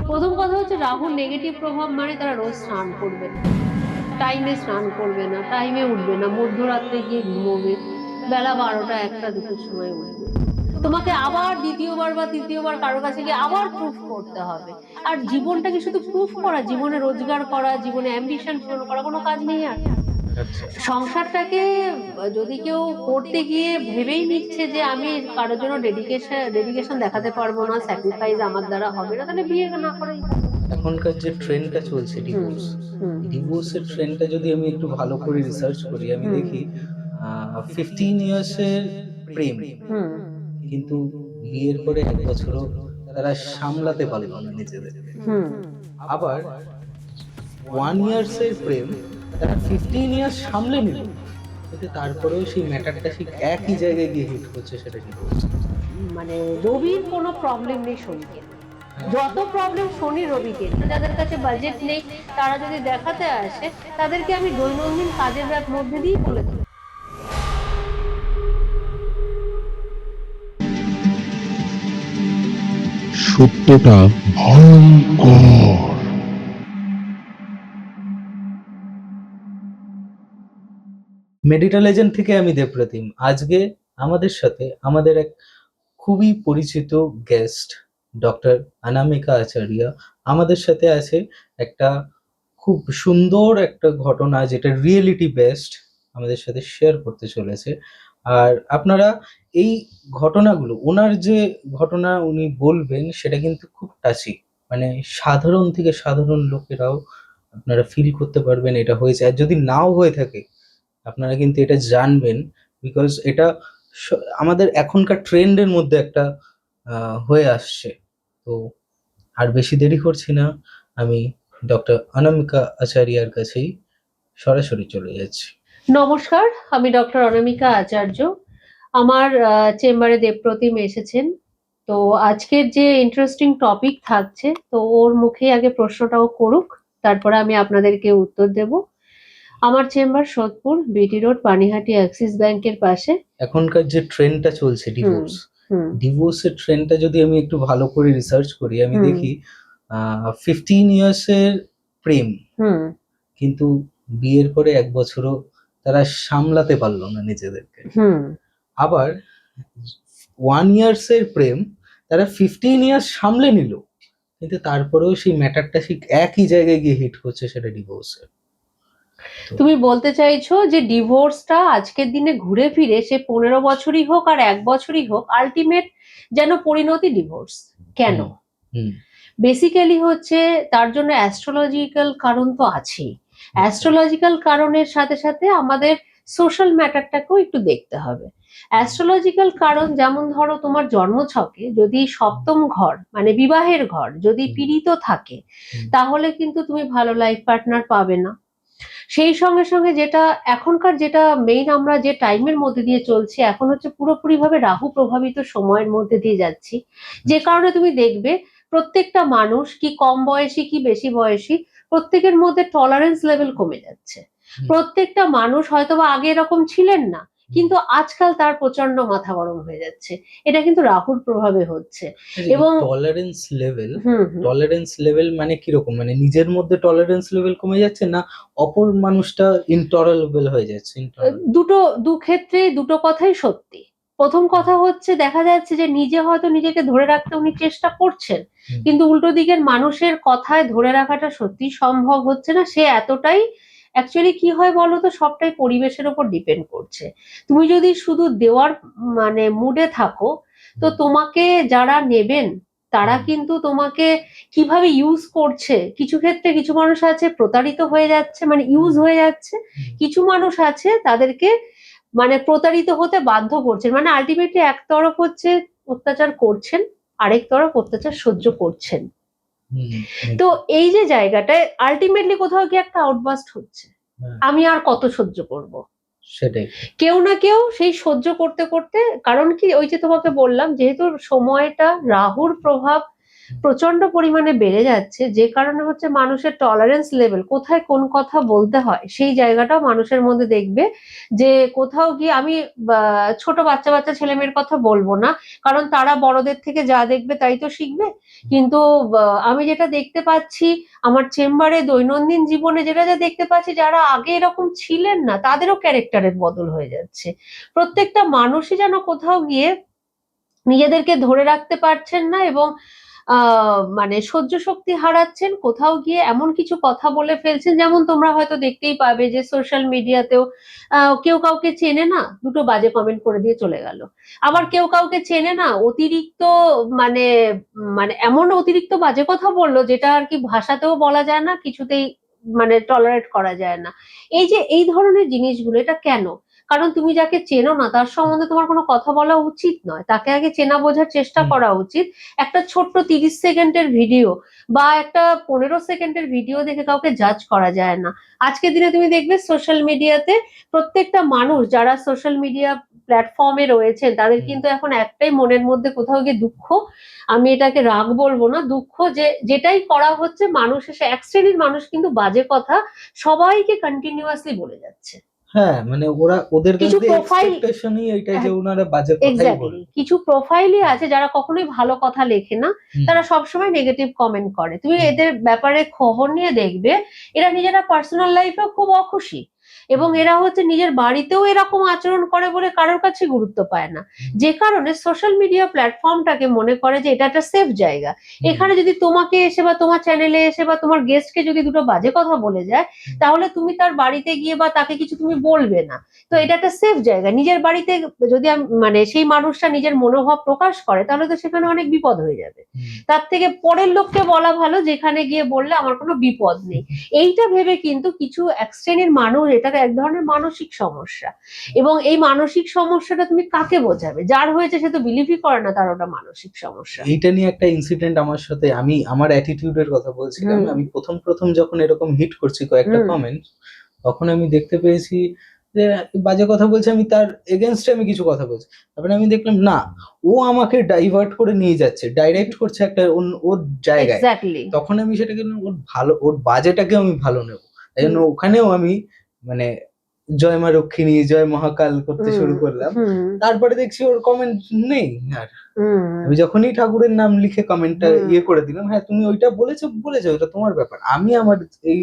প্রথম কথা হচ্ছে রাহুর নেগেটিভ প্রভাব মানে তারা রোজ স্নান করবে না, টাইমে স্নান করবে না, টাইমে উঠবে না, মধ্যরাত্রে গিয়ে ঘুমোবে, বেলা 12টা 1টা 2টোর সময় উঠবে। তোমাকে আবার দ্বিতীয়বার বা তৃতীয়বার কারো কাছে গিয়ে আবার প্রুফ করতে হবে। আর জীবনটাকে শুধু প্রুফ করা, জীবনে রোজগার করা, জীবনে অ্যাম্বিশন পূরণ করা কোনো কাজ নেই আর। আচ্ছা। সংসারটাকে যদি কেউ করতে গিয়ে ভেবেই নিচ্ছে যে আমি কারোর জন্য ডেডিকেশন দেখাতে পারবো না, স্যাক্রিফাইস আমার দ্বারা হবে না, তাহলে বিয়ে না করাই ভালো। এখনকার যে ট্রেন্ডটা চলছে হুম ডিভোর্স, হুম ডিভোর্সের ট্রেন্ডটা যদি আমি একটু ভালো করে রিসার্চ করি, আমি হুম দেখি 15 ইয়ার্সের প্রেম, হুম কিন্তু বিয়ের পরে 1 বছরও তারা সামলাতে পারলো না নিজেদেরকে। হুম আবার 1 ইয়ার্সের প্রেম, তারা 15 ইয়ার্স সামলে নিল, কিন্তু তারপরেও সেই ম্যাটারটা ঠিক একই জায়গায় গিয়ে হিট করছে, সেটা ডিভোর্স। মানে রবির কোনো প্রবলেম নেই শনিকে নিয়ে। যত প্রবলেম শনি রবিকে নিয়ে। যাদের কাছে বাজেট নেই, তারা যদি দেখাতে আসে, তাদেরকে আমি দৈনন্দিন কাজের মধ্যে দিয়েই বলে দেবো। সত্যটা ভয়ঙ্কর। মেডিটাল এজেন্ট থেকে আমি দেবপ্রতিম। আজকে আমাদের সাথে আমাদের এক খুবই পরিচিত গেস্ট, ডক্টর অনামিকা আচার্য আমাদের সাথে আছে। একটা খুব সুন্দর একটা ঘটনা, যেটা রিয়েলিটি বেসড, আমাদের সাথে শেয়ার করতে চলেছে। আর আপনারা এই ঘটনাগুলো, ওনার যে ঘটনা উনি বলবেন, সেটা কিন্তু খুব টাচি। মানে সাধারণ থেকে সাধারণ লোকেরাও আপনারা ফিল করতে পারবেন এটা হয়েছে। আর যদি নাও হয়ে থাকে, আপনারা কিন্তু এটা জানবেন, বিকজ এটা আমাদের এখনকার ট্রেন্ডের মধ্যে একটা হয়ে আসছে। তো আর বেশি দেরি করছি না, আমি ডক্টর অনামিকা আচার্যার কাছেই সরাসরি চলে যাচ্ছি। নমস্কার, আমি ডক্টর অনামিকা আচার্য। আমার চেম্বারে দেবপ্রতিম এসেছেন। তো আজকের যে ইন্টারেস্টিং টপিক থাকছে, তো ওর মুখে আগে প্রশ্নটাও করুক, তারপরে আমি আপনাদেরকে উত্তর দেব। আমার chamber Sodepur, BT road, Panihati, Axis ব্যাংকের পাশে। এখনকার যে ট্রেন্ডটা চলছে হুম ডিভোর্স, হুম ডিভোর্সের ট্রেন্ডটা যদি আমি একটু ভালো করে রিসার্চ করি, আমি হুম দেখি 15 ইয়ার্সের প্রেম, হুম কিন্তু বিয়ের পরে 1 বছরও তারা সামলাতে পারলো না নিজেদেরকে। হুম আবার 1 ইয়ার্সের প্রেম, তারা 15 ইয়ার্স সামলে নিল, কিন্তু তারপরেও সেই ম্যাটারটা ঠিক একই জায়গায় গিয়ে হিট করছে, সেটা ডিভোর্সের। তো তুমি বলতে চাইছো যে ডিভোর্সটা আজকের দিনে ঘুরে ফিরে সে 15 বছরই হোক আর 1 বছরই হোক, আলটিমেট যেন পরিণতি ডিভোর্স। কেন? হুম হুম বেসিক্যালি হচ্ছে, তার জন্য অ্যাস্ট্রোলজিক্যাল কারণ তো আছেই। আচ্ছা অ্যাস্ট্রোলজিক্যাল কারণের সাথে সাথে আমাদের সোশ্যাল ম্যাটারটাকেও একটু দেখতে হবে। অ্যাস্ট্রোলজিক্যাল কারণ যেমন ধরো, তোমার জন্মছকে যদি সপ্তম ঘর মানে বিবাহের ঘর যদি হুম পীড়িত থাকে, হুম তাহলে কিন্তু তুমি ভালো লাইফ পার্টনার পাবে না। সেই সঙ্গে সঙ্গে যেটা এখনকার যেটা মেইন, আমরা যে টাইমের মধ্যে দিয়ে চলছি এখন হচ্ছে পুরোপুরি ভাবে রাহু প্রভাবিত সময়ের মধ্যে দিয়ে যাচ্ছি। যে আচ্ছা কারণে তুমি দেখবে প্রত্যেকটা মানুষ, কি কম বয়সী কি বেশি বয়সী, প্রত্যেকের মধ্যে টলারেন্স লেভেল কমে যাচ্ছে। হুম প্রত্যেকটা মানুষ হয়তোবা আগে এরকম ছিলেন না, হুম কিন্তু আজকাল তার প্রচন্ড মাথা গরম হয়ে যাচ্ছে। এটা কিন্তু রাহুর প্রভাবে হচ্ছে। আচ্ছা, এই এবং টলারেন্স লেভেল, হুম হুম টলারেন্স লেভেল মানে কিরকম? মানে নিজের মধ্যে টলারেন্স লেভেল কমে যাচ্ছে, না অপর মানুষটা ইনটলারেবল হয়ে যাচ্ছে? ইনটলারেবল। দুটো দু ক্ষেত্রে দুটো কথাই সত্যি। প্রথম কথা হচ্ছে, দেখা যাচ্ছে যে নিজে হয়তো নিজেকে ধরে রাখতে উনি চেষ্টা করছেন, হুম কিন্তু উল্টো দিকের মানুষের কথায় ধরে রাখাটা সত্যি সম্ভব হচ্ছে না। সে এতটাই, অ্যাকচুয়ালি কি হয় বলতো, সবটাই পরিবেশের উপর ডিপেন্ড করছে। তুমি যদি শুধু দেওয়ার মানে মুডে থাকো, তো হুম তোমাকে যারা নেবেন তারা হুম কিন্তু তোমাকে কিভাবে ইউজ করছে, কিছু ক্ষেত্রে কিছু মানুষ আছে প্রতারিত হয়ে যাচ্ছে, মানে ইউজ হুম হয়ে যাচ্ছে। হুম কিছু মানুষ আছে তাদেরকে মানে প্রতারিত হতে বাধ্য করছেন, মানে আলটিমেটলি এক তরফ হচ্ছে অত্যাচার করছেন, আরেক তরফ অত্যাচার সহ্য করছেন। হুম হুম, তো এই যে জায়গাটায় আলটিমেটলি কোথাও গিয়ে একটা আউটবাস্ট হচ্ছে, হ্যাঁ, আমি আর কত সহ্য করব। সেটাই। কেউ না কেউ সেই সহ্য করতে করতে, কারণ কি ওই যে তোমাকে বললাম, যেহেতু সময়টা রাহুর প্রভাব প্রচন্ড পরিমাণে বেড়ে যাচ্ছে, যে কারণে হচ্ছে মানুষের টলারেন্স লেভেল, কোথায় কোন কথা বলতে হয় সেই জায়গাটাও মানুষের মধ্যে দেখবে যে কোথাও গিয়ে আমি ছোট বাচ্চা বাচ্চা ছেলে মেয়ের কথা বলবো না, কারণ তারা বড়দের থেকে যা দেখবে তাই তো শিখবে। কিন্তু আমি যেটা দেখতে পাচ্ছি আমার চেম্বারে দৈনন্দিন জীবনে, যেটা যা দেখতে পাচ্ছি, যারা আগে এরকম ছিলেন না তাদেরও ক্যারেক্টারের বদল হয়ে যাচ্ছে। প্রত্যেকটা মানুষই যেন কোথাও গিয়ে নিজেদেরকে ধরে রাখতে পারছেন না, এবং মানে সহ্য শক্তি হারাচ্ছেন, কোথাও গিয়ে এমন কিছু কথা বলে ফেলছেন, যেমন তোমরা হয়তো দেখতেই পাবে যে সোশ্যাল মিডিয়াতেও কেউ কাউকে চেনে না, দুটো বাজে কমেন্ট করে দিয়ে চলে গেল। আবার কেউ কাউকে চেনে না, অতিরিক্ত মানে মানে এমন অতিরিক্ত বাজে কথা বললো যেটা আর কি ভাষাতেও বলা যায় না, কিছুতেই মানে টলারেট করা যায় না। এই যে এই ধরনের জিনিসগুলো, এটা কেন? কারণ তুমি যাকে চেনো না তার সম্বন্ধে তোমার কোনো কথা বলা উচিত নয়, তাকে আগে চেনা বোঝার চেষ্টা হুম। করা উচিত। একটা ছোট্ট 30 সেকেন্ডের ভিডিও বা একটা 15 সেকেন্ডের ভিডিও দেখে কাউকে জাজ করা যায় না। আজকের দিনে তুমি দেখবে সোশ্যাল মিডিয়াতে প্রত্যেকটা মানুষ যারা সোশ্যাল মিডিয়া প্ল্যাটফর্মে রয়েছে তাদের কিন্তু এখন একটাই মনের মধ্যে কোথাও গিয়ে দুঃখ, আমি এটাকে রাগ বলবো না, দুঃখ, যে যেটাই করা হচ্ছে মানুষ এসে এক শ্রেণীর মানুষ কিন্তু বাজে কথা সবাইকে কন্টিনিউয়াসলি বলে যাচ্ছে। হ্যাঁ, মানে ওরা ওদের কিছু কাছে প্রোফাইল, এক্সপেকটেশনই এইটাই যে ওনারা বাজে কথাই এক্স্যাক্টলি, বলবে। কিছু প্রোফাইলই আছে যারা কখনোই ভালো কথা লেখে না, হুম, তারা সবসময় নেগেটিভ কমেন্ট করে। তুমি হুম, এদের ব্যাপারে খবর নিয়ে দেখবে, এরা নিজেরা পার্সোনাল লাইফেও খুব অখুশি, এবং হুম, এরা হচ্ছে নিজের বাড়িতেও এরকম আচরণ করে বলে কারোর কাছে গুরুত্ব পায় না। হুম, যে কারণে সোশ্যাল মিডিয়া প্ল্যাটফর্মটাকে মনে করে যে এটা একটা সেফ জায়গা। হুম, এখানে যদি তোমাকে এসে বা তোমার চ্যানেলে এসে বা তোমার গেস্টকে যদি দুটো বাজে কথা বলে যায়, হুম, তাহলে তুমি তার বাড়িতে গিয়ে বা তাকে কিছু তুমি বলবে না। তো এটা একটা সেফ জায়গা। নিজের বাড়িতে যদি মানে সেই মানুষটা নিজের মনোভাব প্রকাশ করে, তাহলে তো সেখানে অনেক বিপদ হয়ে যাবে। হুম, তার থেকে পরের লোককে বলা ভালো যেখানে গিয়ে বললে আমার কোনো বিপদ নেই। এইটা ভেবে কিন্তু কিছু এক শ্রেণীর মানুষ, এটা এক ধরনের মানসিক সমস্যা, এবং এই মানসিক সমস্যাটা তুমি কাকে বোঝাবে? যার হয়েছে সে তো বিলিভই করে না তার ওটা মানসিক সমস্যা। এইটা নিয়ে একটা ইনসিডেন্ট আমার সাথে, আমি আমার অ্যাটিটিউডের কথা বলছিলাম। হুম, আমি প্রথম যখন এরকম হিট করছি কয়েকটা হুম, কমেন্ট, তখন আমি দেখতে পেয়েছি যে বাজে কথা বলছে, আমি তার এগেনস্টে আমি কিছু কথা বলছি। তারপরে আমি দেখলাম না, ও আমাকে ডাইভার্ট করে নিয়ে যাচ্ছে, ডাইরেক্ট করছে একটা ওর জায়গায়। এক্স্যাক্টলি। তখন আমি সেটাকে ওর ভালো, ওর বাজেটাকে আমি ভালো নেব, তাই জন্য হুম, ওখানেও আমি মানে জয় মা রক্ষিণী জয় মহাকাল করতে হুম, শুরু করলাম। হুম, তারপরে দেখছি ওর কমেন্ট নেই আর। হুম, আমি যখনই ঠাকুরের নাম লিখে কমেন্টটা হুম। ইয়ে করে দিলাম, হ্যাঁ তুমি ওইটা বলেছো বলেছো, ওটা তোমার ব্যাপার, আমি আমার এই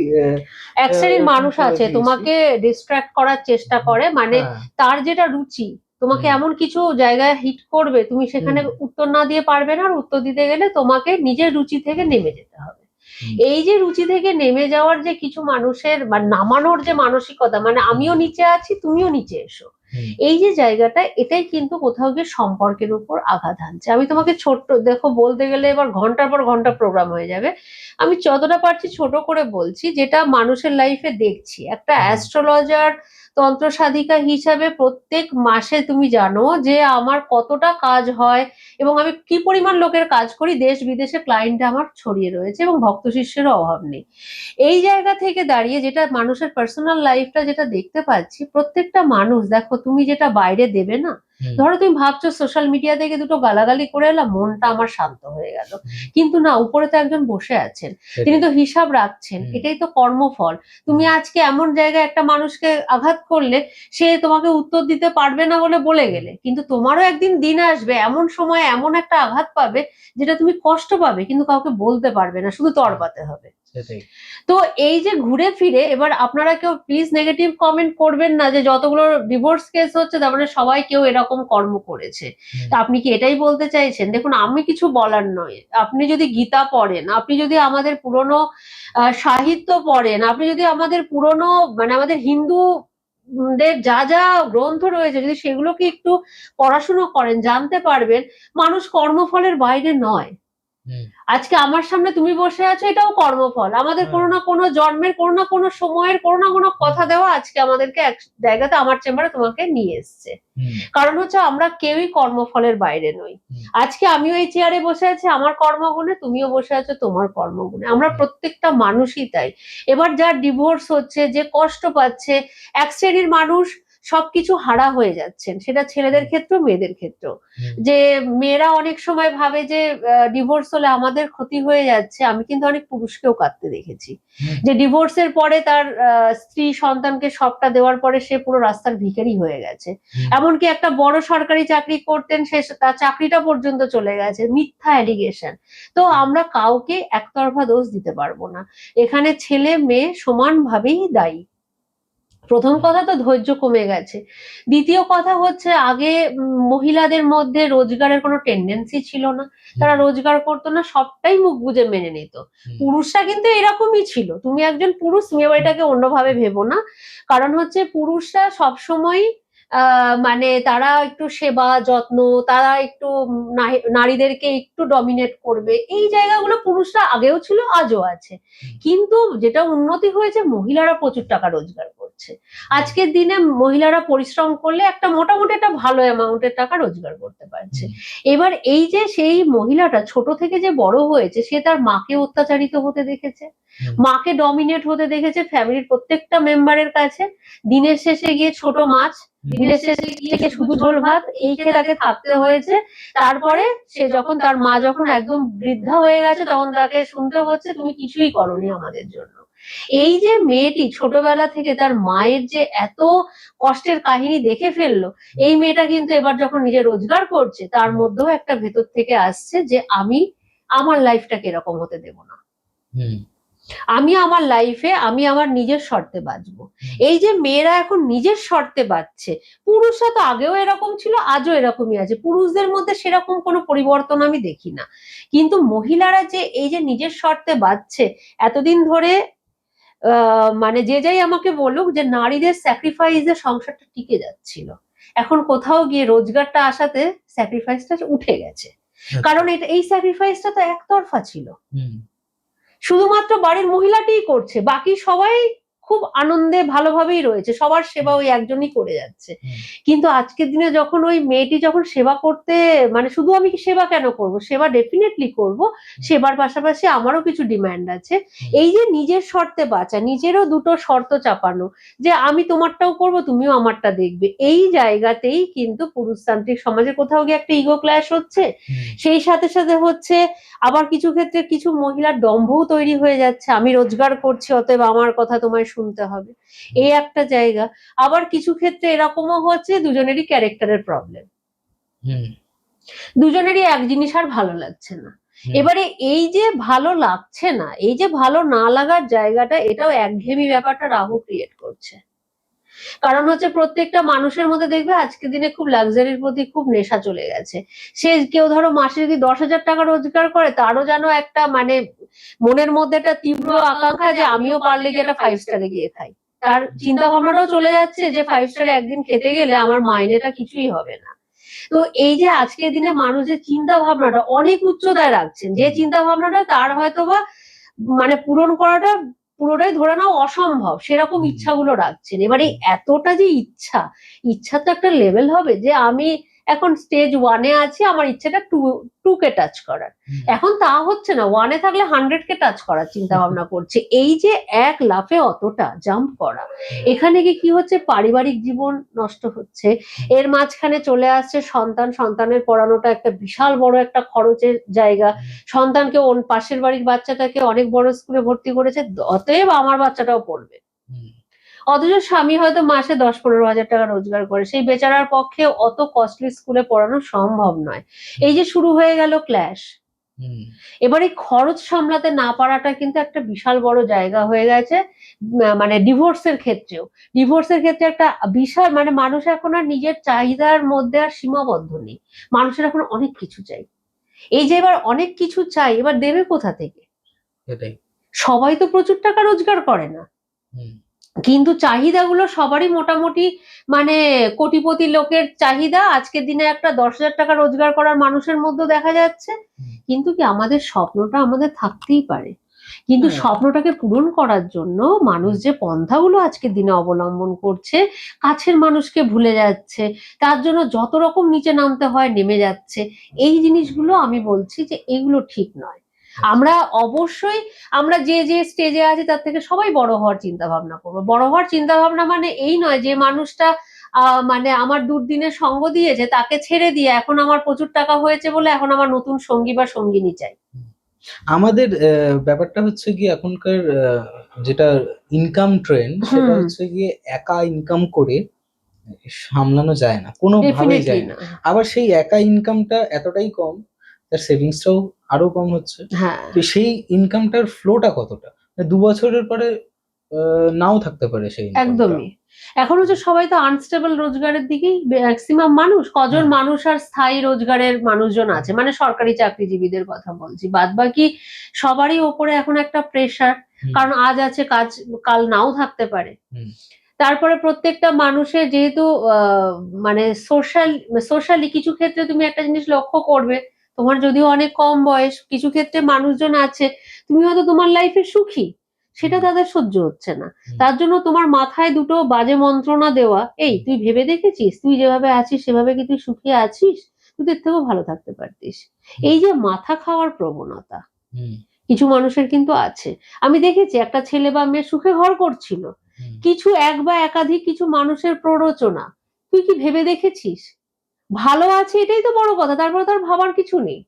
এক শ্রেণীর এরকম মানুষ করে আছে দিয়েছি। তোমাকে ডিস্ট্রাক্ট করার চেষ্টা করে, মানে হ্যাঁ। তার যেটা রুচি তোমাকে হুম, এমন কিছু জায়গায় হিট করবে, তুমি সেখানে হুম, উত্তর না দিয়ে পারবে না, আর উত্তর দিতে গেলে তোমাকে নিজের রুচি থেকে নেমে যেতে হবে। হুম, এই যে রুচি থেকে নেমে যাওয়ার যে কিছু মানুষের মানে নামানোর যে মানসিকতা, মানে আমিও নিচে আছি তুমিও নিচে এসো, হুম, এই যে জায়গাটা, এটাই কিন্তু কোথাও গিয়ে সম্পর্কের উপর আঘাত হানছে। আমি তোমাকে ছোট্ট দেখো, বলতে গেলে এবার ঘন্টার পর ঘন্টা প্রোগ্রাম হয়ে যাবে, আমি যতটা পারছি ছোট করে বলছি, যেটা মানুষের লাইফে দেখছি। একটা হুম, অ্যাস্ট্রোলজার, তন্ত্র সাধিকা হিসাবে প্রত্যেক মাসে তুমি জানো যে আমার কতটা কাজ হয়, এবং আমি কি পরিমাণ লোকের কাজ করি, দেশ বিদেশে ক্লায়েন্ট আমার ছড়িয়ে রয়েছে, এবং ভক্ত শিষ্যেরও অভাব নেই। এই জায়গা থেকে দাঁড়িয়ে যেটা মানুষের পার্সোনাল লাইফটা যেটা দেখতে পাচ্ছি, প্রত্যেকটা মানুষ দেখো, তুমি যেটা বাইরে দেবে না, হুম, ধরো তুমি ভাবছো সোশ্যাল মিডিয়া থেকে দুটো গালাগালি করে এলাম, মনটা আমার শান্ত হয়ে গেল, হুম, কিন্তু না, উপরে তো একজন বসে আছেন, তিনি সেটাই। তো হিসাব রাখছেন, হুম, এটাই তো কর্মফল। তুমি হুম, আজকে এমন জায়গায় একটা মানুষকে আঘাত করলে, সে তোমাকে উত্তর দিতে পারবে না বলে বলে হুম, গেলে, কিন্তু তোমারও একদিন দিন আসবে, এমন সময় এমন একটা আঘাত পাবে যেটা তুমি কষ্ট পাবে, কিন্তু কাউকে বলতে পারবে না, শুধু হুম, তড়পাতে হবে। সেটাই। তো এই যে ঘুরে ফিরে, এবার আপনারা কেউ প্লিজ নেগেটিভ কমেন্ট করবেন না যে যতগুলো ডিভোর্স কেস হচ্ছে তার মানে সবাই কেউ এরকম কর্ম করেছে। হুম, তা আপনি কি এটাই বলতে চাইছেন? দেখুন, আমি কিছু বলার নয়, আপনি যদি গীতা পড়েন, আপনি যদি আমাদের পুরনো সাহিত্য পড়েন, আপনি যদি আমাদের পুরনো মানে আমাদের হিন্দু দের যা যা গ্রন্থ রয়েছে, যদি সেগুলোকে একটু পড়াশুনো করেন, জানতে পারবেন মানুষ কর্মফলের বাইরে নয়। হুম, আজকে আমার সামনে তুমি বসে আছো, এটাও কর্মফল। আমাদের হ্যাঁ, কোনো না কোনো জন্মের, কোনো না কোনো সময়ের, কোনো না কোনো হুম, কথা দেওয়া আজকে আমাদেরকে এক জায়গাতে, আমার চেম্বারে তোমাকে নিয়ে এসছে। হুম, কারণ হচ্ছে আমরা কেউই কর্মফলের বাইরে নই। হুম, আজকে আমিও এই চেয়ারে বসে আছি আমার কর্মগুণে, তুমিও বসে আছো তোমার কর্মগুণে, আমরা হুম, প্রত্যেকটা মানুষই তাই। এবার যার ডিভোর্স হচ্ছে, যে কষ্ট পাচ্ছে, এক শ্রেণীর মানুষ সবকিছু হারা হয়ে যাচ্ছেন, সেটা ছেলেদের ক্ষেত্রেও মেয়েদের ক্ষেত্রেও। হুম, যে মেয়েরা অনেক সময় ভাবে যে ডিভোর্স হলে আমাদের ক্ষতি হয়ে যাচ্ছে, আমি কিন্তু অনেক পুরুষকেও কাঁদতে দেখেছি হুম, যে ডিভোর্সের পরে তার স্ত্রী সন্তানকে সবটা দেওয়ার পরে সে পুরো রাস্তার ভিখারি হয়ে গেছে। হুম, এমনকি একটা বড় সরকারি চাকরি করতেন, সে তার চাকরিটা পর্যন্ত চলে গেছে, মিথ্যা অ্যালিগেশন। তো আমরা কাউকে একতরফা দোষ দিতে পারবো না, এখানে ছেলে মেয়ে সমানভাবেই দায়ী। প্রথম হুম, কথা তো ধৈর্য কমে গেছে। দ্বিতীয় কথা হচ্ছে আগে মহিলাদের মধ্যে রোজগারের কোনো টেন্ডেন্সি ছিল না, তারা রোজগার করতো না, সবটাই মুখ বুজে মেনে নিত। হুম, পুরুষরা কিন্তু এরকমই ছিল, তুমি একজন পুরুষ, তুমি আবার এটাকে অন্যভাবে ভেবো না। কারণ হচ্ছে পুরুষরা সবসময় মানে তারা একটু সেবা যত্ন, তারা একটু নারীদেরকে একটু ডমিনেট করবে, এই জায়গাগুলো পুরুষরা আগেও ছিল, আজও আছে। হুম, কিন্তু যেটা উন্নতি হয়েছে, মহিলারা প্রচুর টাকা রোজগার করছে। আজকের দিনে মহিলারা পরিশ্রম করলে একটা মোটামুটি একটা ভালো অ্যামাউন্টের টাকা রোজগার করতে পারছে। হুম, এবার এই যে সেই মহিলাটা ছোট থেকে যে বড় হয়েছে, সে তার মাকে অত্যাচারিত হতে দেখেছে, হুম, মাকে ডমিনেট হতে দেখেছে ফ্যামিলির প্রত্যেকটা মেম্বারের কাছে। দিনের শেষে গিয়ে ছোট মাছ, দিনের শেষে গিয়ে শুধু ঝোল ভাত, এই খেয়ে তাকে থাকতে হয়েছে। তারপরে সে যখন, তার মা যখন একদম বৃদ্ধা হয়ে গেছে, তখন তাকে শুনতে হচ্ছে তুমি কিছুই করোনি আমাদের জন্য। এই যে মেয়েটি ছোটবেলা থেকে তার মায়ের যে এত কষ্টের কাহিনী দেখে ফেললো, এই মেয়েটা কিন্তু এবার যখন নিজে রোজগার করছে, তার মধ্যেও একটা ভেতর থেকে আসছে যে আমি আমার লাইফটাকে এরকম হতে দেব না, হুম, আমি আমার লাইফে আমি আমার নিজের শর্তে বাঁচবো। এই যে মেয়েরা এখন নিজের শর্তে বাঁচছে, পুরুষরা তো আগেও এরকম ছিল, আজও এরকমই আছে, পুরুষদের মধ্যে সেরকম কোনো পরিবর্তন আমি দেখি না। কিন্তু মহিলারা যে এই যে নিজের শর্তে বাঁচছে, এতদিন ধরে মানে যে যাই আমাকে বলুক যে নারীদের স্যাক্রিফাইসে সংসারটা টিকে যাচ্ছিল, এখন কোথাও গিয়ে রোজগারটা আসাতে স্যাক্রিফাইসটা উঠে গেছে। আচ্ছা, কারণ এটা, এই স্যাক্রিফাইসটা তো একতরফা ছিল, হুম, শুধুমাত্র বাড়ির মহিলাটিই করছে, বাকি সবাই খুব আনন্দে ভালোভাবেই রয়েছে, সবার সেবা ওই একজনই করে যাচ্ছে। হুম, কিন্তু আজকের দিনে যখন ওই মেয়েটি যখন সেবা করতে, মানে শুধু আমি কি সেবা কেন করব, সেবা ডেফিনেটলি করব, সেবার পাশাপাশি আমারও কিছু ডিমান্ড আছে। হুম, এই যে নিজের শর্তে বাঁচা, নিজেরও দুটো শর্ত চাপানো, যে আমি তোমারটাও করব তুমিও আমারটা দেখবে, এই জায়গাতেই কিন্তু পুরুষতান্ত্রিক সমাজে কোথাও গিয়ে একটা ইগো ক্ল্যাশ হচ্ছে। হুম, সেই সাথে সাথে হচ্ছে আবার কিছু ক্ষেত্রে কিছু মহিলার দম্ভও তৈরি হয়ে যাচ্ছে, আমি রোজগার করছি অতএব আমার কথা তোমায় শুনতে হবে, এই একটা জায়গা। আবার কিছু ক্ষেত্রে এরকমও হচ্ছে দুজনেরই ক্যারেক্টারের প্রবলেম, হুম, দুজনেরই এক জিনিস আর ভালো লাগছে না। হুম, এবারে এই যে ভালো লাগছে না, এই যে ভালো না লাগার জায়গাটা, এটাও একঘেয়েমি ব্যাপারটা রাহু ক্রিয়েট করছে। কারণ হচ্ছে প্রত্যেকটা মানুষের মধ্যে দেখবে আজকের দিনে খুব লাক্সারির প্রতি খুব নেশা চলে গেছে। সে কেউ ধরো মাসে যদি 10,000 টাকা রোজগার করে, তারও যেন একটা মানে মনের মধ্যে একটা তীব্র আকাঙ্ক্ষা যে আমিও পারলে গিয়ে একটা 5 স্টারে গিয়ে খাই। তার চিন্তা ভাবনাটাও চলে যাচ্ছে যে 5 স্টারে একদিন খেতে গেলে আমার মাইনেটা কিছুই হবে না। তো এই যে আজকের দিনে মানুষ যে চিন্তা ভাবনাটা অনেক উচ্চতায় রাখছেন, যে চিন্তা ভাবনাটা তার হয়তোবা মানে পূরণ করাটা পুরোটাই ধরে নাও অসম্ভব, সেরকম হুম, ইচ্ছাগুলো রাখছেন। এবার এই এতটা যে ইচ্ছা, ইচ্ছা তো একটা লেভেল হবে যে আমি এখন স্টেজ 1-এ আছি, আমার ইচ্ছেটা 2 কে টাচ করার। হুম, এখন তা হচ্ছে না, 1-এ থাকলে 100-কে টাচ করার চিন্তা ভাবনা করছে। এই যে এক লাফে অতটা জাম্প করা, এখানে গিয়ে কি হচ্ছে, পারিবারিক জীবন নষ্ট হচ্ছে। এর মাঝখানে চলে আসছে সন্তান, সন্তানের পড়ানোটা একটা বিশাল বড় একটা খরচের জায়গা। সন্তানকে পাশের বাড়ির বাচ্চাটাকে অনেক বড় স্কুলে ভর্তি করেছে, অতএব আমার বাচ্চাটাও পড়বে। হুম, অথচ স্বামী হয়তো মাসে 10-15 হাজার টাকা রোজগার করে, সেই বেচারার পক্ষে অত কস্টলি স্কুলে পড়ানো সম্ভব নয়। এই যে শুরু হয়ে গেল ক্ল্যাশ। হুম, এবার এই খরচ সামলাতে না পারাটা কিন্তু একটা বিশাল বড় জায়গা হয়ে গেছে। মানে ডিভোর্সের ক্ষেত্রেও, ডিভোর্সের ক্ষেত্রে একটা বিশাল, মানে মানুষ এখন আর নিজের চাহিদার মধ্যে আর সীমাবদ্ধ নেই, মানুষের এখন অনেক কিছু চাই। এই যে এবার অনেক কিছু চাই, এবার দেবে কোথা থেকে? এটাই, সবাই তো প্রচুর টাকা রোজগার করে না, হুম, কিন্তু চাহিদাগুলো সবারই মোটামুটি, মানে কোটিপতি লোকের চাহিদা আজকের দিনে একটা 10,000 টাকা রোজগার করার মানুষের মধ্যে দেখা যাচ্ছে। হুম, কিন্তু কি আমাদের স্বপ্নটা আমাদের থাকতেই পারে, কিন্তু হ্যাঁ, স্বপ্নটাকে পূরণ করার জন্য মানুষ হুম, যে পন্থাগুলো আজকের দিনে অবলম্বন করছে, কাছের মানুষকে ভুলে যাচ্ছে, তার জন্য যত রকম নিচে নামতে হয় নেমে যাচ্ছে, এই জিনিসগুলো আমি বলছি যে এগুলো ঠিক নয়। আচ্ছা, আমরা অবশ্যই, আমরা যে যে স্টেজে আছি তার থেকে সবাই বড় হওয়ার চিন্তা ভাবনা করবো। বড় হওয়ার চিন্তা ভাবনা মানে এই নয় যে মানুষটা মানে আমার দুর্দিনের সঙ্গ দিয়েছে, তাকে ছেড়ে দিয়ে এখন আমার প্রচুর টাকা হয়েছে বলে এখন আমার নতুন সঙ্গী বা সঙ্গিনী চাই। আমাদের ব্যাপারটা হচ্ছে গিয়ে এখনকার যেটা ইনকাম ট্রেন্ড, সেটা হচ্ছে গিয়ে একা ইনকাম করে সামলানো যায় না, কোনোভাবেই ডেফিনেটলি যায় না। না। আবার সেই একা ইনকামটা এতটাই কম, তার সেভিংসটাও আরো কম হচ্ছে। হ্যাঁ, তো সেই ইনকামটার ফ্লোটা কতটা, 2 বছরের পরে নাও থাকতে পারে সেই ইনকামটা। একদমই। এখন হচ্ছে সবাই তো আনস্টেবল রোজগারের দিকেই ম্যাক্সিমাম মানুষ। কজন হ্যাঁ। মানুষ আর স্থায়ী রোজগারের মানুষজন আছে, মানে সরকারি চাকরিজীবীদের কথা বলছি, বাদ বাকি সবারই ওপরে এখন একটা প্রেসার। কারণ আজ আছে কাজ, কাল নাও থাকতে পারে। হুম। তারপরে প্রত্যেকটা মানুষের যেহেতু মানে সোশ্যালি কিছু ক্ষেত্রে তুমি একটা জিনিস লক্ষ্য করবে, তোমার যদিও অনেক কম বয়স, কিছু ক্ষেত্রে মানুষজন আছে তুমি হয়তো তোমার লাইফে সুখী, সেটা তাদের সহ্য হচ্ছে না। তার জন্য তোমার মাথায় দুটো বাজে মন্ত্রণা দেওয়া, এই তুই ভেবে দেখেছিস তুই যেভাবে আছিস সেভাবে কি তুই সুখী আছিস, তুই এর থেকেও ভালো থাকতে পারতিস। এই যে মাথা খাওয়ার প্রবণতা কিছু মানুষের কিন্তু আছে। আমি দেখেছি একটা ছেলে বা মেয়ে সুখে ঘর করছিল, কিছু এক বা একাধিক কিছু মানুষের প্ররোচনা, তুই কি ভেবে দেখেছিস ভালো আছে এটাই তো বড় কথা, তারপরে তার ভাবার কিছু নেই।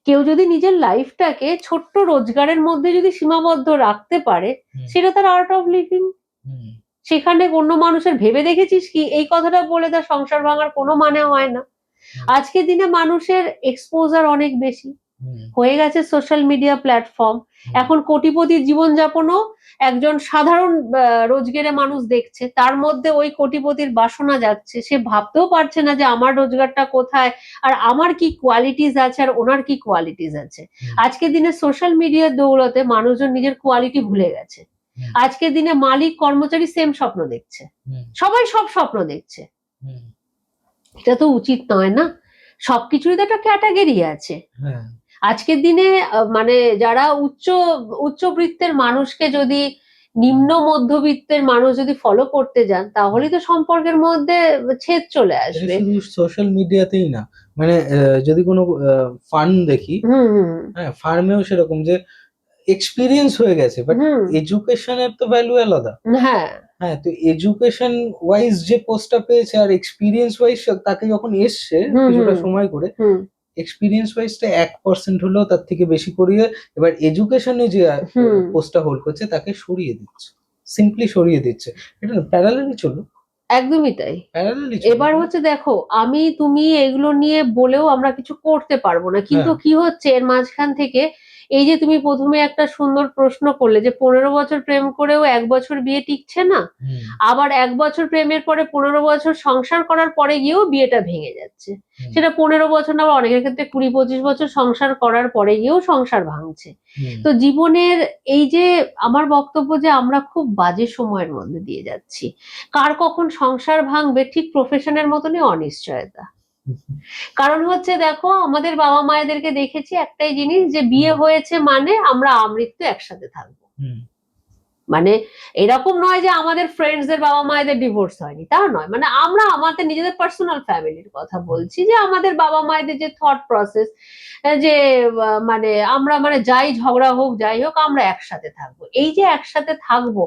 কেউ যদি নিজের লাইফটাকে ছোট্ট রোজগারের মধ্যে যদি সীমাবদ্ধ রাখতে পারে, সেটা তার আর্ট অফ লিভিং। সেখানে অন্য মানুষের ভেবে দেখেছিস কি, এই কথাটা বলে তার সংসার ভাঙার কোনো মানে হয় না। আজকের দিনে মানুষের এক্সপোজার অনেক বেশি হয়ে গেছে, সোশ্যাল মিডিয়া প্ল্যাটফর্ম। এখন কোটিপতির জীবনযাপনও একজন সাধারণ রোজগারে মানুষ দেখছে, তার মধ্যে ওই কোটিপতির বাসনা যাচ্ছে, সে ভাবতেও পারছে না যে আমার রোজগারটা কোথায়, আর আমার কি কোয়ালিটিস আছে আর ওনার কি কোয়ালিটিস আছে। আজকের দিনে সোশ্যাল মিডিয়ার দৌলতে মানুষজন নিজের কোয়ালিটি ভুলে গেছে। আজকের দিনে মালিক কর্মচারী সেম স্বপ্ন দেখছে, সবাই সব স্বপ্ন দেখছে। এটা তো উচিত নয় না, সবকিছুরই তো একটা ক্যাটাগরি আছে। আজকের দিনে মানে যারা উচ্চবৃত্তের মানুষকে যদি নিম্ন মধ্যবিত্তের মানুষ যদি ফলো করতে যান, তাহলেই তো সম্পর্কের মধ্যে ছেদ চলে এটা আসবে। শুধু সোশ্যাল মিডিয়াতেই না, মানে যদি কোনো ফার্ম দেখি, হ্যাঁ ফার্মেও সেরকম যে এক্সপিরিয়েন্স হয়ে গেছে, বাট এডুকেশনের তো ভ্যালু আলাদা। হ্যাঁ, হ্যাঁ, তো এডুকেশন ওয়াইজ যে পোস্টটা পেয়েছে আর এক্সপিরিয়েন্স ওয়াইজ তাকে যখন এসছে কিছুটা সময় করে, এক্সপিরিয়েন্স ওয়াইজটা 1% হলেও তার থেকে বেশি করিয়ে এবার এডুকেশনে যে পোস্টটা হোল্ড করছে তাকে সরিয়ে দিচ্ছে, সিম্পলি সরিয়ে দিচ্ছে। এটা প্যারালালি চলো, একদমই তাই। প্যারালালি এবার হচ্ছে দেখো, আমি তুমি এগুলো নিয়ে বলেও আমরা কিছু করতে পারবো না, কিন্তু কি হচ্ছে এর মাঝখান থেকে, এই যে তুমি প্রথমে একটা সুন্দর প্রশ্ন করলে যে 15 বছর প্রেম করেও 1 বছর বিয়ে টিকছে না, আবার 1 বছর প্রেমের পরে 15 বছর সংসার করার পরে গিয়েও বিয়েটা ভেঙে যাচ্ছে। সেটা 15 বছর না, অনেকের ক্ষেত্রে 20-25 বছর সংসার করার পরে গিয়েও সংসার ভাঙছে। তো জীবনের এই যে আমার বক্তব্য যে আমরা খুব বাজে সময়ের মধ্যে দিয়ে যাচ্ছি, কার কখন সংসার ভাঙবে ঠিক প্রফেশনের মতনই অনিশ্চয়তা। কারণ হচ্ছে দেখো, আমাদের বাবা মায়েদেরকে দেখেছি একটাই জিনিস, যে বিয়ে হয়েছে মানে আমরা আমৃত্যু একসাথে থাকবো। মানে এরকম নয় যে আমাদের ফ্রেন্ডসদের বাবা মায়েদের ডিভোর্স হয়নি, তা নয়, মানে আমরা আমাদের নিজেদের পার্সোনাল ফ্যামিলির কথা বলছি, যে আমাদের বাবা মায়েদের যে থট প্রসেস, যে মানে আমরা মানে যাই ঝগড়া হোক যাই হোক আমরা একসাথে থাকবো, এই যে একসাথে থাকবো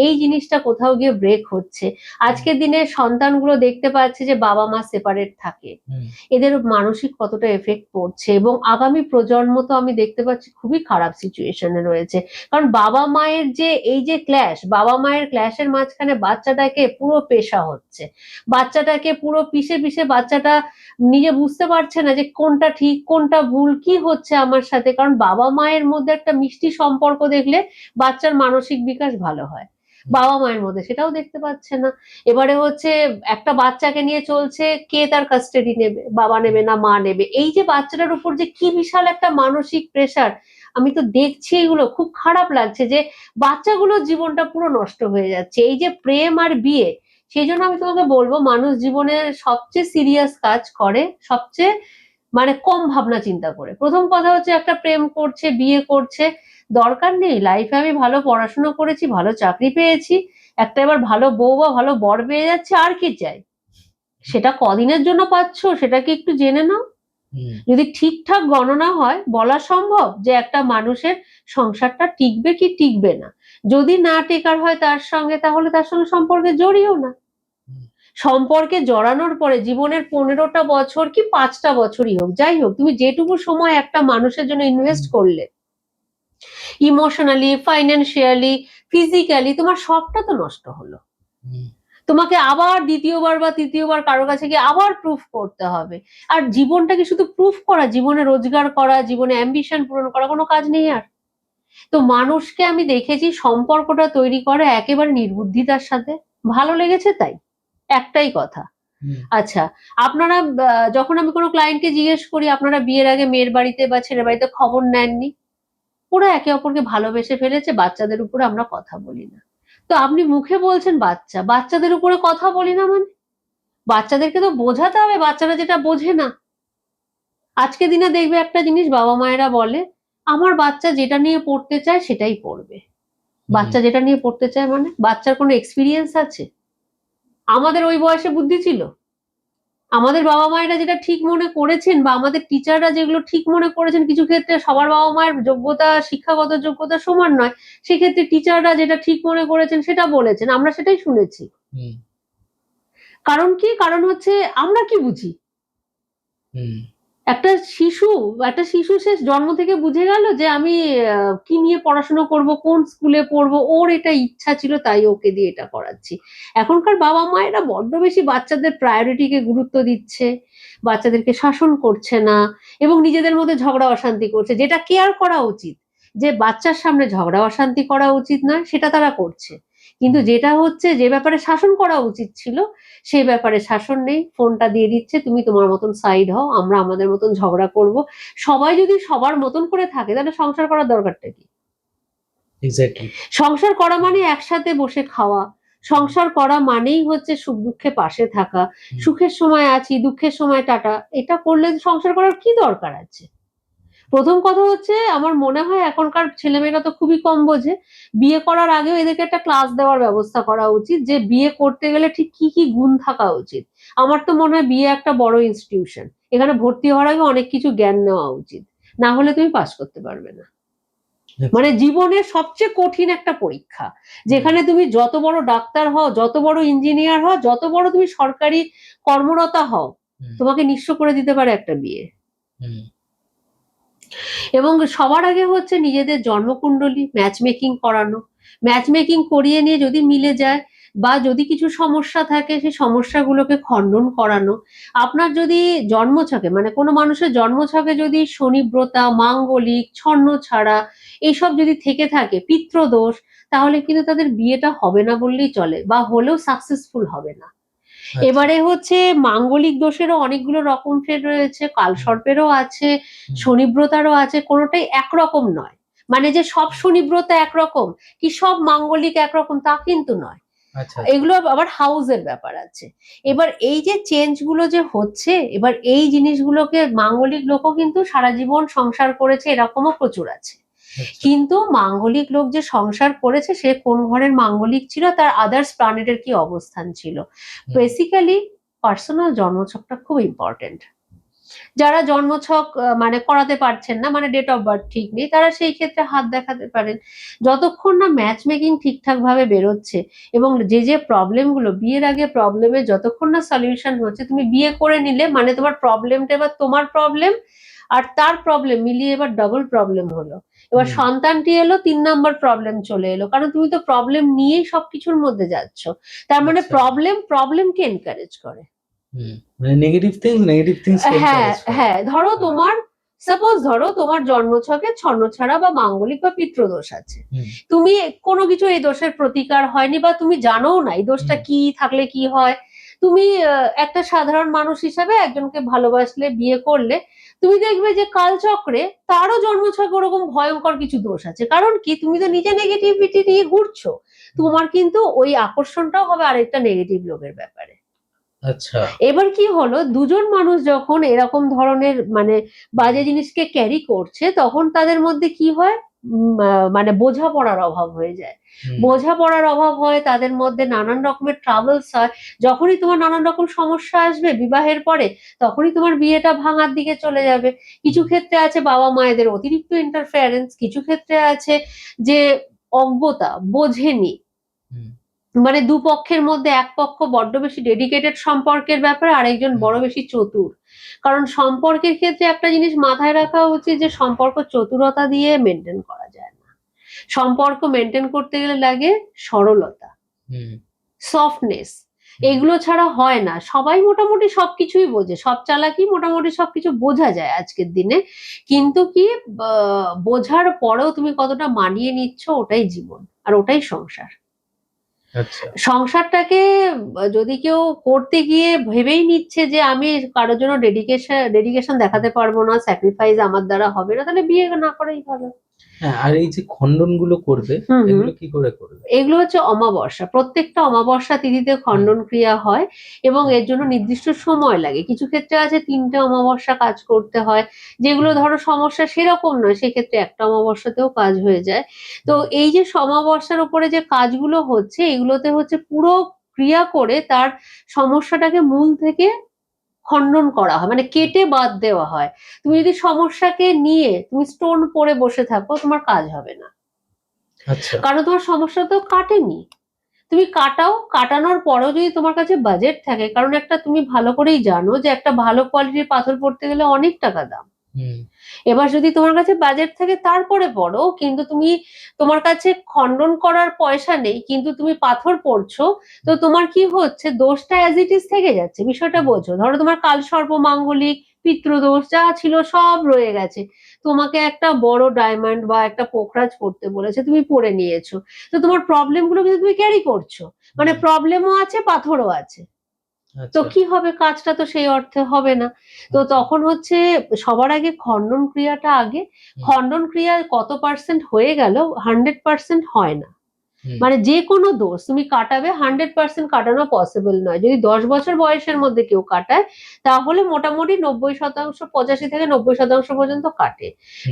এই জিনিসটা কোথাও গিয়ে ব্রেক হচ্ছে। আজকের দিনে সন্তানগুলো দেখতে পাচ্ছে যে বাবা মা সেপারেট থাকে, এদের মানসিক কতটা এফেক্ট পড়ছে, এবং আগামী প্রজন্ম তো আমি দেখতে পাচ্ছি খুবই খারাপ সিচুয়েশনে রয়েছে। কারণ বাবা মায়ের যে এই যে ক্ল্যাশ, বাবা মায়ের ক্ল্যাশের মাঝখানে বাচ্চাটাকে পুরো পেশা হচ্ছে, বাচ্চাটাকে পুরো পিষে পিষে বাচ্চাটা নিজে বুঝতে পারছে না যে কোনটা ঠিক কোনটা ভুল, কি হচ্ছে আমার সাথে। কারণ বাবা মায়ের মধ্যে একটা মিষ্টি সম্পর্ক দেখলে বাচ্চার মানসিক বিকাশ ভালো হয়, বাবা মায়ের মধ্যে সেটাও দেখতে পাচ্ছে না। এবারে হচ্ছে একটা বাচ্চাকে নিয়ে চলছে, কে তার কাস্টাডি নেবে, বাবা নেবে না মা নেবে, এই যে বাচ্চাটার উপর যে কি বিশাল একটা মানসিক প্রেসার, আমি তো দেখছি এগুলো খুব খারাপ লাগছে, যে বাচ্চাগুলোর জীবনটা পুরো নষ্ট হয়ে যাচ্ছে এই যে প্রেম আর বিয়ে। সেই জন্য আমি তোমাকে বলবো, মানুষ জীবনের সবচেয়ে সিরিয়াস কাজ করে সবচেয়ে মানে কম ভাবনা চিন্তা করে। প্রথম কথা হচ্ছে একটা প্রেম করছে বিয়ে করছে, দরকার নেই, লাইফে আমি ভালো পড়াশোনা করেছি, ভালো চাকরি পেয়েছি, একটা এবার ভালো বউ বা ভালো বর পেয়ে যাচ্ছে, আর কি চাই। সেটা কদিনের জন্য পাচ্ছ সেটা কি একটু জেনে নাও। যদি ঠিকঠাক গণনা হয় বলা সম্ভব যে একটা মানুষের সংসারটা টিকবে কি টিকবে না। যদি না টেকার হয় তার সঙ্গে, তাহলে তার সঙ্গে সম্পর্কে জড়িও না। সম্পর্কে জড়ানোর পরে জীবনের 15টা বছর কি 5টা বছরই হোক, যাই হোক, তুমি যেটুকু সময় একটা মানুষের জন্য ইনভেস্ট করলে, ইমোশনালি, ফাইন্যান্সিয়ালি, ফিজিক্যালি, তোমার সবটা তো নষ্ট হলো। তোমাকে আবার দ্বিতীয়বার বা তৃতীয়বার কারো কাছে গিয়ে আবার প্রুফ করতে হবে। আর জীবনটাকে শুধু প্রুফ করা, জীবনে রোজগার করা, জীবনে অ্যাম্বিশন পূরণ করা কোনো কাজ নেই আর। তো মানুষকে আমি দেখেছি সম্পর্কটা তৈরি করে একেবারে নির্বুদ্ধিতার সাথে, ভালো লেগেছে তাই, একটাই কথা। আচ্ছা, আপনারা যখন আমি কোনো ক্লায়েন্টকে জিজ্ঞেস করি আপনারা বিয়ের আগে মেয়ের বাড়িতে বা ছেলের বাড়িতে খবর নেননি, ওরা একে অপরকে ভালোবেসে ফেলেছে, বাচ্চাদের উপরে আমরা কথা বলি না। তো আপনি মুখে বলছেন বাচ্চাদের উপরে কথা বলি না মানে? বাচ্চাদেরকে তো বোঝাতে হবে, বাচ্চারা যেটা বোঝে না। আজকে দিনে দেখবে একটা জিনিস বাবা মায়েরা বলে, আমার বাচ্চা যেটা নিয়ে পড়তে চায় সেটাই পড়বে। বাচ্চা যেটা নিয়ে পড়তে চায় মানে বাচ্চার কোনো এক্সপিরিয়েন্স আছে? আমাদের ওই বয়সে বুদ্ধি ছিল? আমাদের বাবা মায়েরা যেটা ঠিক মনে করেছেন বা আমাদের টিচাররা যেগুলো ঠিক মনে করেছেন, কিছু ক্ষেত্রে সবার বাবা মায়ের যোগ্যতা, শিক্ষাগত যোগ্যতা সমান নয়, সেক্ষেত্রে টিচাররা যেটা ঠিক মনে করেছেন সেটা বলেছেন, আমরা সেটাই শুনেছি। কারণ কি? কারণ হচ্ছে আমরা কি বুঝি? একটা শিশু সে জন্ম থেকে বুঝে গেল যে আমি কি নিয়ে পড়াশোনা করব, কোন স্কুলে পড়বো, ওর এটা ইচ্ছা ছিল তাই ওকে দিয়ে এটা করাচ্ছি। এখনকার বাবা মায়েরা বড্ড বেশি বাচ্চাদের প্রায়োরিটিকে গুরুত্ব দিচ্ছে, বাচ্চাদেরকে শাসন করছে না এবং নিজেদের মধ্যে ঝগড়া অশান্তি করছে। যেটা কেয়ার করা উচিত, যে বাচ্চার সামনে ঝগড়া অশান্তি করা উচিত নয়, সেটা তারা করছে। কিন্তু যেটা হচ্ছে, যে ব্যাপারে শাসন করা উচিত ছিল সেই ব্যাপারে শাসন নেই, ফোনটা দিয়ে দিচ্ছে, তুমি তোমার মতন সাইড হও, আমরা আমাদের মতন ঝগড়া করব। সবাই যদি সবার মতন করে থাকে তাহলে সংসার করার দরকারটা কি? এক্স্যাক্টলি। সংসার করা মানে একসাথে বসে খাওয়া, সংসার করা মানেই হচ্ছে সুখ দুঃখে পাশে থাকা, সুখের সময় আছি, দুঃখের সময় টাটা। এটা করলে সংসার করার কি দরকার আছে? প্রথম কথা হচ্ছে, আমার মনে হয় এখনকার ছেলেমেয়েরা তো খুবই কম বোঝে। বিয়ে করার আগেও এদেরকে একটা ক্লাস দেওয়ার ব্যবস্থা করা উচিত, যে বিয়ে করতে গেলে ঠিক কি কি গুণ থাকা উচিত। আমার তো মনে হয় বিয়ে একটা বড় ইনস্টিটিউশন, এখানে ভর্তি হওয়ার আগে অনেক কিছু জ্ঞান নেওয়া উচিত, না হলে তুমি পাস করতে পারবে না। মানে জীবনের সবচেয়ে কঠিন একটা পরীক্ষা, যেখানে তুমি যত বড় ডাক্তার হও, যত বড় ইঞ্জিনিয়ার হও, যত বড় তুমি সরকারি কর্মরতা হও, তোমাকে নিঃস্ব করে দিতে পারে একটা বিয়ে। এবং সবার আগে হচ্ছে নিজেদের জন্মকুণ্ডলী ম্যাচ মেকিং করানো, ম্যাচ মেকিং করিয়ে নিয়ে যদি মিলে যায় বা যদি কিছু সমস্যা থাকে সেই সমস্যাগুলোকে খণ্ডন করানো। আপনার যদি জন্মছকে, মানে কোনো মানুষের জন্মছকে যদি শনিব্রতা, মাঙ্গলিক, ছন্নছাড়া এইসব যদি থেকে থাকে, পিতৃদোষ, তাহলে কিন্তু তাদের বিয়েটা হবে না বললেই চলে, বা হলেও সাকসেসফুল হবে না। এবারে হচ্ছে মাঙ্গলিক দোষেরও অনেকগুলো রকম ফের রয়েছে, কালসর্পেরও আছে, শনিব্রতারও আছে, কোনোটাই একরকম নয়। মানে যে সব শনিব্রতা একরকম কি সব মাঙ্গলিক একরকম তা কিন্তু নয়। এগুলো আবার হাউসের ব্যাপার আছে। এবার এই যে চেঞ্জ গুলো যে হচ্ছে, এবার এই জিনিসগুলোকে মাঙ্গলিক লোকও কিন্তু সারা জীবন সংসার করেছে, এরকমও প্রচুর আছে। কিন্তু মাঙ্গলিক লোক যে সংসার করেছে সে কোন ঘরের মাঙ্গলিক ছিল, তার আদার্স প্ল্যানেটের কি অবস্থান ছিল। বেসিক্যালি পার্সোনাল জন্মছকটা খুব ইম্পর্টেন্ট। যারা জন্মছক মানে করাতে পারছেন না, মানে ডেট অফ বার্থ ঠিক নেই, তারা সেই ক্ষেত্রে হাত দেখাতে পারেন। যতক্ষণ না ম্যাচ মেকিং ঠিকঠাক ভাবে বেরোচ্ছে এবং যে প্রবলেমগুলো বিয়ের আগে প্রবলেমের যতক্ষণ না সলিউশন হচ্ছে, তুমি বিয়ে করে নিলে মানে তোমার প্রবলেমটা এবার তোমার প্রবলেম আর তার প্রবলেম মিলিয়ে এবার ডবল প্রবলেম হলো। এবার সন্তানটি এলো, 3 নম্বর প্রবলেম চলে এলো, কারণ তুমি তো প্রবলেম নিয়েই সবকিছুর মধ্যে যাচ্ছ। তার মানে প্রবলেমকে এনকারেজ করে। মানে নেগেটিভ থিংস হ্যাঁ, ধরো তোমার জন্মছকে ছন্নছাড়া বা মাঙ্গলিক বা পিতৃদোষ আছে, তুমি কোনো কিছু এই দোষের প্রতিকার হয়নি বা তুমি জানোও না এই দোষটা কি থাকলে কি হয়। তুমি একটা সাধারণ মানুষ হিসাবে একজনকে ভালোবাসলে, বিয়ে করলে, তুমি দেখবে যে কালচক্রে তারও জন্মছকে ওরকম ভয়ঙ্কর কিছু দোষ আছে। কারণ কি, তুমি তো নিজে নেগেটিভিটি নিয়ে ঘুরছো, তোমার কিন্তু ওই আকর্ষণটাও হবে আরেকটা নেগেটিভ লোকের ব্যাপারে। আচ্ছা, এবার কি হলো, দুজন মানুষ যখন এরকম ধরনের মানে বাজে জিনিসকে ক্যারি করছে, তখন তাদের মধ্যে কি হয়, মানে বোঝাপড়ার অভাব হয়ে যায়। বোঝাপড়ার অভাব হয়, তাদের মধ্যে নানান রকমের ট্রাবলস হয়। যখনই তোমার নানান রকম সমস্যা আসবে বিবাহের পরে, তখনই তোমার বিয়েটা ভাঙার দিকে চলে যাবে। কিছু ক্ষেত্রে আছে বাবা মায়েদের অতিরিক্ত ইন্টারফেয়ারেন্স, কিছু ক্ষেত্রে আছে যে অজ্ঞতা, বোঝেনি। মানে দুপক্ষের মধ্যে এক পক্ষ বড্ড বেশি ডেডিকেটেড সম্পর্কের ব্যাপারে, আরেকজন বড় বেশি চতুর। কারণ সম্পর্কের ক্ষেত্রে একটা জিনিস মাথায় রাখা উচিত, যে সম্পর্ক চতুরতা দিয়ে মেনটেন করা যায় না। সম্পর্ক মেনটেন করতে গেলে লাগে সরলতা, সফটনেস, এগুলো ছাড়া হয় না। সবাই মোটামুটি সবকিছুই বোঝে, সব চালাকি মোটামুটি সবকিছু বোঝা যায় আজকের দিনে, কিন্তু কি বোঝার পরেও তুমি কতটা মানিয়ে নিচ্ছ, ওটাই জীবন আর ওটাই সংসার। আচ্ছা, সংসারটাকে যদি কেউ করতে গিয়ে ভেবেই নিচ্ছে যে আমি কারোর জন্য ডেডিকেশন দেখাতে পারবো না, স্যাক্রিফাইস আমার দ্বারা হবে না, তাহলে বিয়ে না করাই ভালো। হ্যাঁ। আর এই যে খণ্ডন গুলো করবে, হুম হুম। এগুলো কি করে করবে? এগুলো হচ্ছে অমাবস্যা, প্রত্যেকটা অমাবস্যা তিথিতে খণ্ডন ক্রিয়া হয় এবং এর জন্য নির্দিষ্ট সময় লাগে। কিছু ক্ষেত্রে আছে 3টে অমাবস্যা কাজ করতে হয়, যেগুলো ধরো সমস্যা সেরকম নয়, সেক্ষেত্রে একটা অমাবস্যাতেও কাজ হয়ে যায়। তো এই যে অমাবস্যার উপরে যে কাজগুলো হচ্ছে, এগুলোতে হচ্ছে পুরো ক্রিয়া করে তার সমস্যাটাকে মূল থেকে খণ্ডন করা হয়, মানে কেটে বাদ দেওয়া হয়। তুমি যদি সমস্যাকে নিয়ে তুমি স্টোন পরে বসে থাকো, তোমার কাজ হবে না, আচ্ছা। কারণ তোমার সমস্যা তো কাটেনি। তুমি কাটাও, কাটানোর পরেও যদি তোমার কাছে বাজেট থাকে, কারণ একটা তুমি ভালো করেই জানো যে একটা ভালো কোয়ালিটির পাথর পড়তে গেলে অনেক টাকা দাম। হুম। এবার যদি তোমার কাছে বাজেট থাকে তারপরে পড়ো, কিন্তু তুমি, তোমার কাছে খণ্ডন করার পয়সা নেই কিন্তু তুমি পাথর পড়ছো, তো তোমার কি হচ্ছে, দোষটা অ্যাজ ইট ইজ থেকে যাচ্ছে। বিষয়টা বোঝো, ধরো তোমার কালসর্প মাঙ্গলিক পিতৃদোষ যা ছিল সব রয়ে গেছে, তোমাকে একটা বড় ডায়মন্ড বা একটা পোখরাজ পড়তে বলেছে, তুমি পড়ে নিয়েছো, তো তোমার প্রবলেম গুলো কিন্তু তুমি ক্যারি করছো, মানে প্রবলেমও আছে পাথরও আছে, তো আচ্ছা। কি হবে, কাজটা তো সেই অর্থে হবে না। তো আচ্ছা। তখন হচ্ছে সবার আগে খণ্ডন ক্রিয়াটা আগে। খণ্ডন ক্রিয়া কত পার্সেন্ট হয়ে গেল, 100% হয় না। মানে যে কোনো দোষ তুমি কাটাবে 100% কাটানো পসিবল নয়। যদি 10 বছর বয়সের মধ্যে কেউ কাটায়, তাহলে মোটামুটি 90%, 85 থেকে 90% পর্যন্ত কাটে।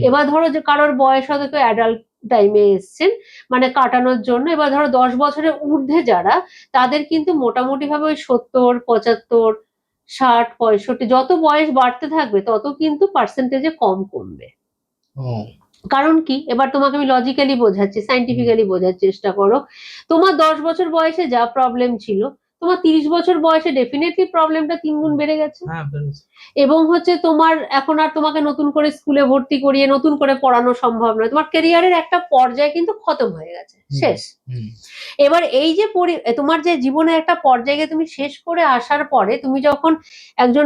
এবার ধরো যে কারোর বয়স হয়তো কেউ অ্যাডাল্ট টাইমে এসছেন, মানে কাটানোর জন্য, এবার ধরো 10 বছরের ঊর্ধ্বে যারা, তাদের কিন্তু মোটামুটি ভাবে ওই 70, 75, 60, 65 যত বয়স বাড়তে থাকবে তত কিন্তু পার্সেন্টেজে কম কমবে। ও। কারণ কি, এবার তোমাকে আমি লজিক্যালি বোঝাচ্ছি, সাইন্টিফিক্যালি বোঝার চেষ্টা করো। তোমার 10 বছর বয়সে যা প্রবলেম ছিল, তোমার 30 বছর বয়সে ডেফিনেটলি প্রবলেমটা 3 গুণ বেড়ে গেছে। হ্যাঁ, বেরোচ্ছে। এবং হচ্ছে তোমার এখন আর তোমাকে নতুন করে স্কুলে ভর্তি করিয়ে নতুন করে পড়ানো সম্ভব নয়, তোমার ক্যারিয়ারের একটা পর্যায়ে কিন্তু খতম হয়ে গেছে, শেষ। এবার এই যে তোমার যে জীবনের একটা পর্যায়ে তুমি শেষ করে আসার পরে, তুমি যখন একজন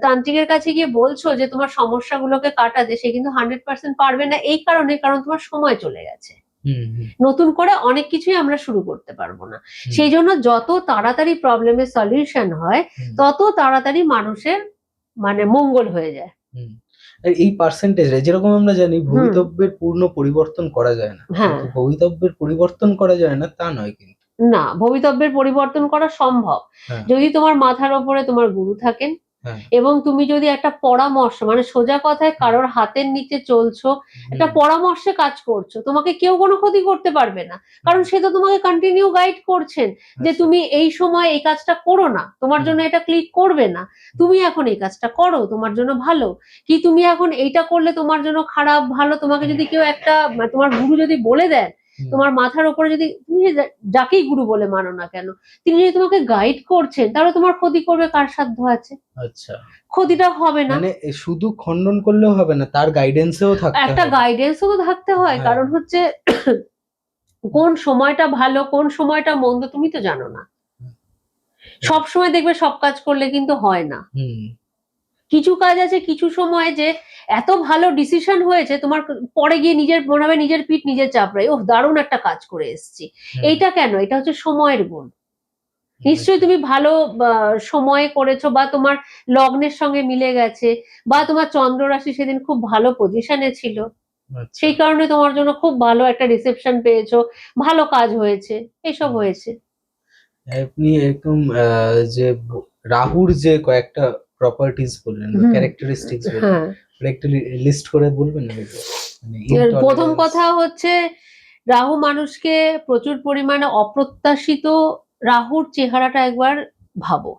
তান্ত্রিকের কাছে গিয়ে বলছো যে তোমার সমস্যাগুলোকে কাটাতে, সে কিন্তু 100% পারবে না, এই কারণে, কারণ তোমার সময় চলে গেছে, নতুন করে অনেক কিছুই আমরা শুরু করতে পারবো না। সেই জন্য যত তাড়াতাড়ি প্রবলেমের সলিউশন হয়, তত তাড়াতাড়ি মানুষের মানে মঙ্গল হয়ে যায়। আর এই পার্সেন্টেজে যেরকম আমরা জানি ভবিতব্যের পূর্ণ পরিবর্তন করা যায় না, হ্যাঁ, কিন্তু ভবিতব্যের পরিবর্তন করা যায় না তা নয় কিন্তু। না, ভবিতব্যের পরিবর্তন করা সম্ভব হ্যাঁ। যদি তোমার মাথার ওপরে তোমার গুরু থাকেন, হ্যাঁ। এবং তুমি যদি একটা পরামর্শ, মানে সোজা কথায় কারোর হাতের নিচে চলছো, একটা পরামর্শে কাজ করছো, তোমাকে কেউ কোনো ক্ষতি করতে পারবে না, কারণ সে তো তোমাকে কন্টিনিউ গাইড করছেন যে তুমি এই সময় এই কাজটা করো না, তোমার জন্য এটা ক্লিক করবে না, তুমি এখন এই কাজটা করো, তোমার জন্য ভালো, কি তুমি এখন এইটা করলে তোমার জন্য খারাপ ভালো, তোমাকে যদি কেউ একটা, তোমার গুরু যদি বলে দেন, তোমার মাথার উপরে যদি তুমি যাকেই গুরু বলে মানো না কেন, তিনি যদি তোমাকে গাইড করছেন, তাহলে তোমার ক্ষতি করবে কার সাধ্য আছে? আচ্ছা, ক্ষতিটা হবে না। মানে শুধু খণ্ডন করলেও হবে না, তার গাইডেন্সেও থাকতে একটা হবে। গাইডেন্সও তো থাকতে হয়, হ্যাঁ। কারণ হচ্ছে কোন সময়টা ভালো কোন সময়টা মন্দ তুমি তো জানো না। সব সময় দেখবে সব কাজ করলে কিন্তু হয় না। কিছু কাজ আছে কিছু সময় যে এত ভালো ডিসিশন হয়েছে, তোমার পরে গিয়ে নিজের মনে হবে নিজের পিঠ নিজের চাপড়ায়, ওহ দারুণ একটা কাজ করে এসেছি। এইটা কেন? এটা হচ্ছে সময়ের গুণ। নিশ্চয়ই তুমি ভালো সময়ে করেছো, বা তোমার লগ্নের সঙ্গে মিলে গেছে, বা তোমার চন্দ্র রাশি সেদিন খুব ভালো পজিশনে ছিল, সেই কারণে তোমার জন্য খুব ভালো একটা রিসেপশন পেয়েছো, ভালো কাজ হয়েছে, এসব হয়েছে। আপনি এরকম যে রাহুর যে কয়েকটা প্রপার্টিজ বললেন বা ক্যারেক্টারিস্টিক্স বললেন, হ্যাঁ, একটা লিস্ট করে বলবেন না? প্রথম কথা হচ্ছে রাহু মানুষকে প্রচুর পরিমাণে অপ্রত্যাশিত, রাহুর চেহারাটা একবার ভাবো।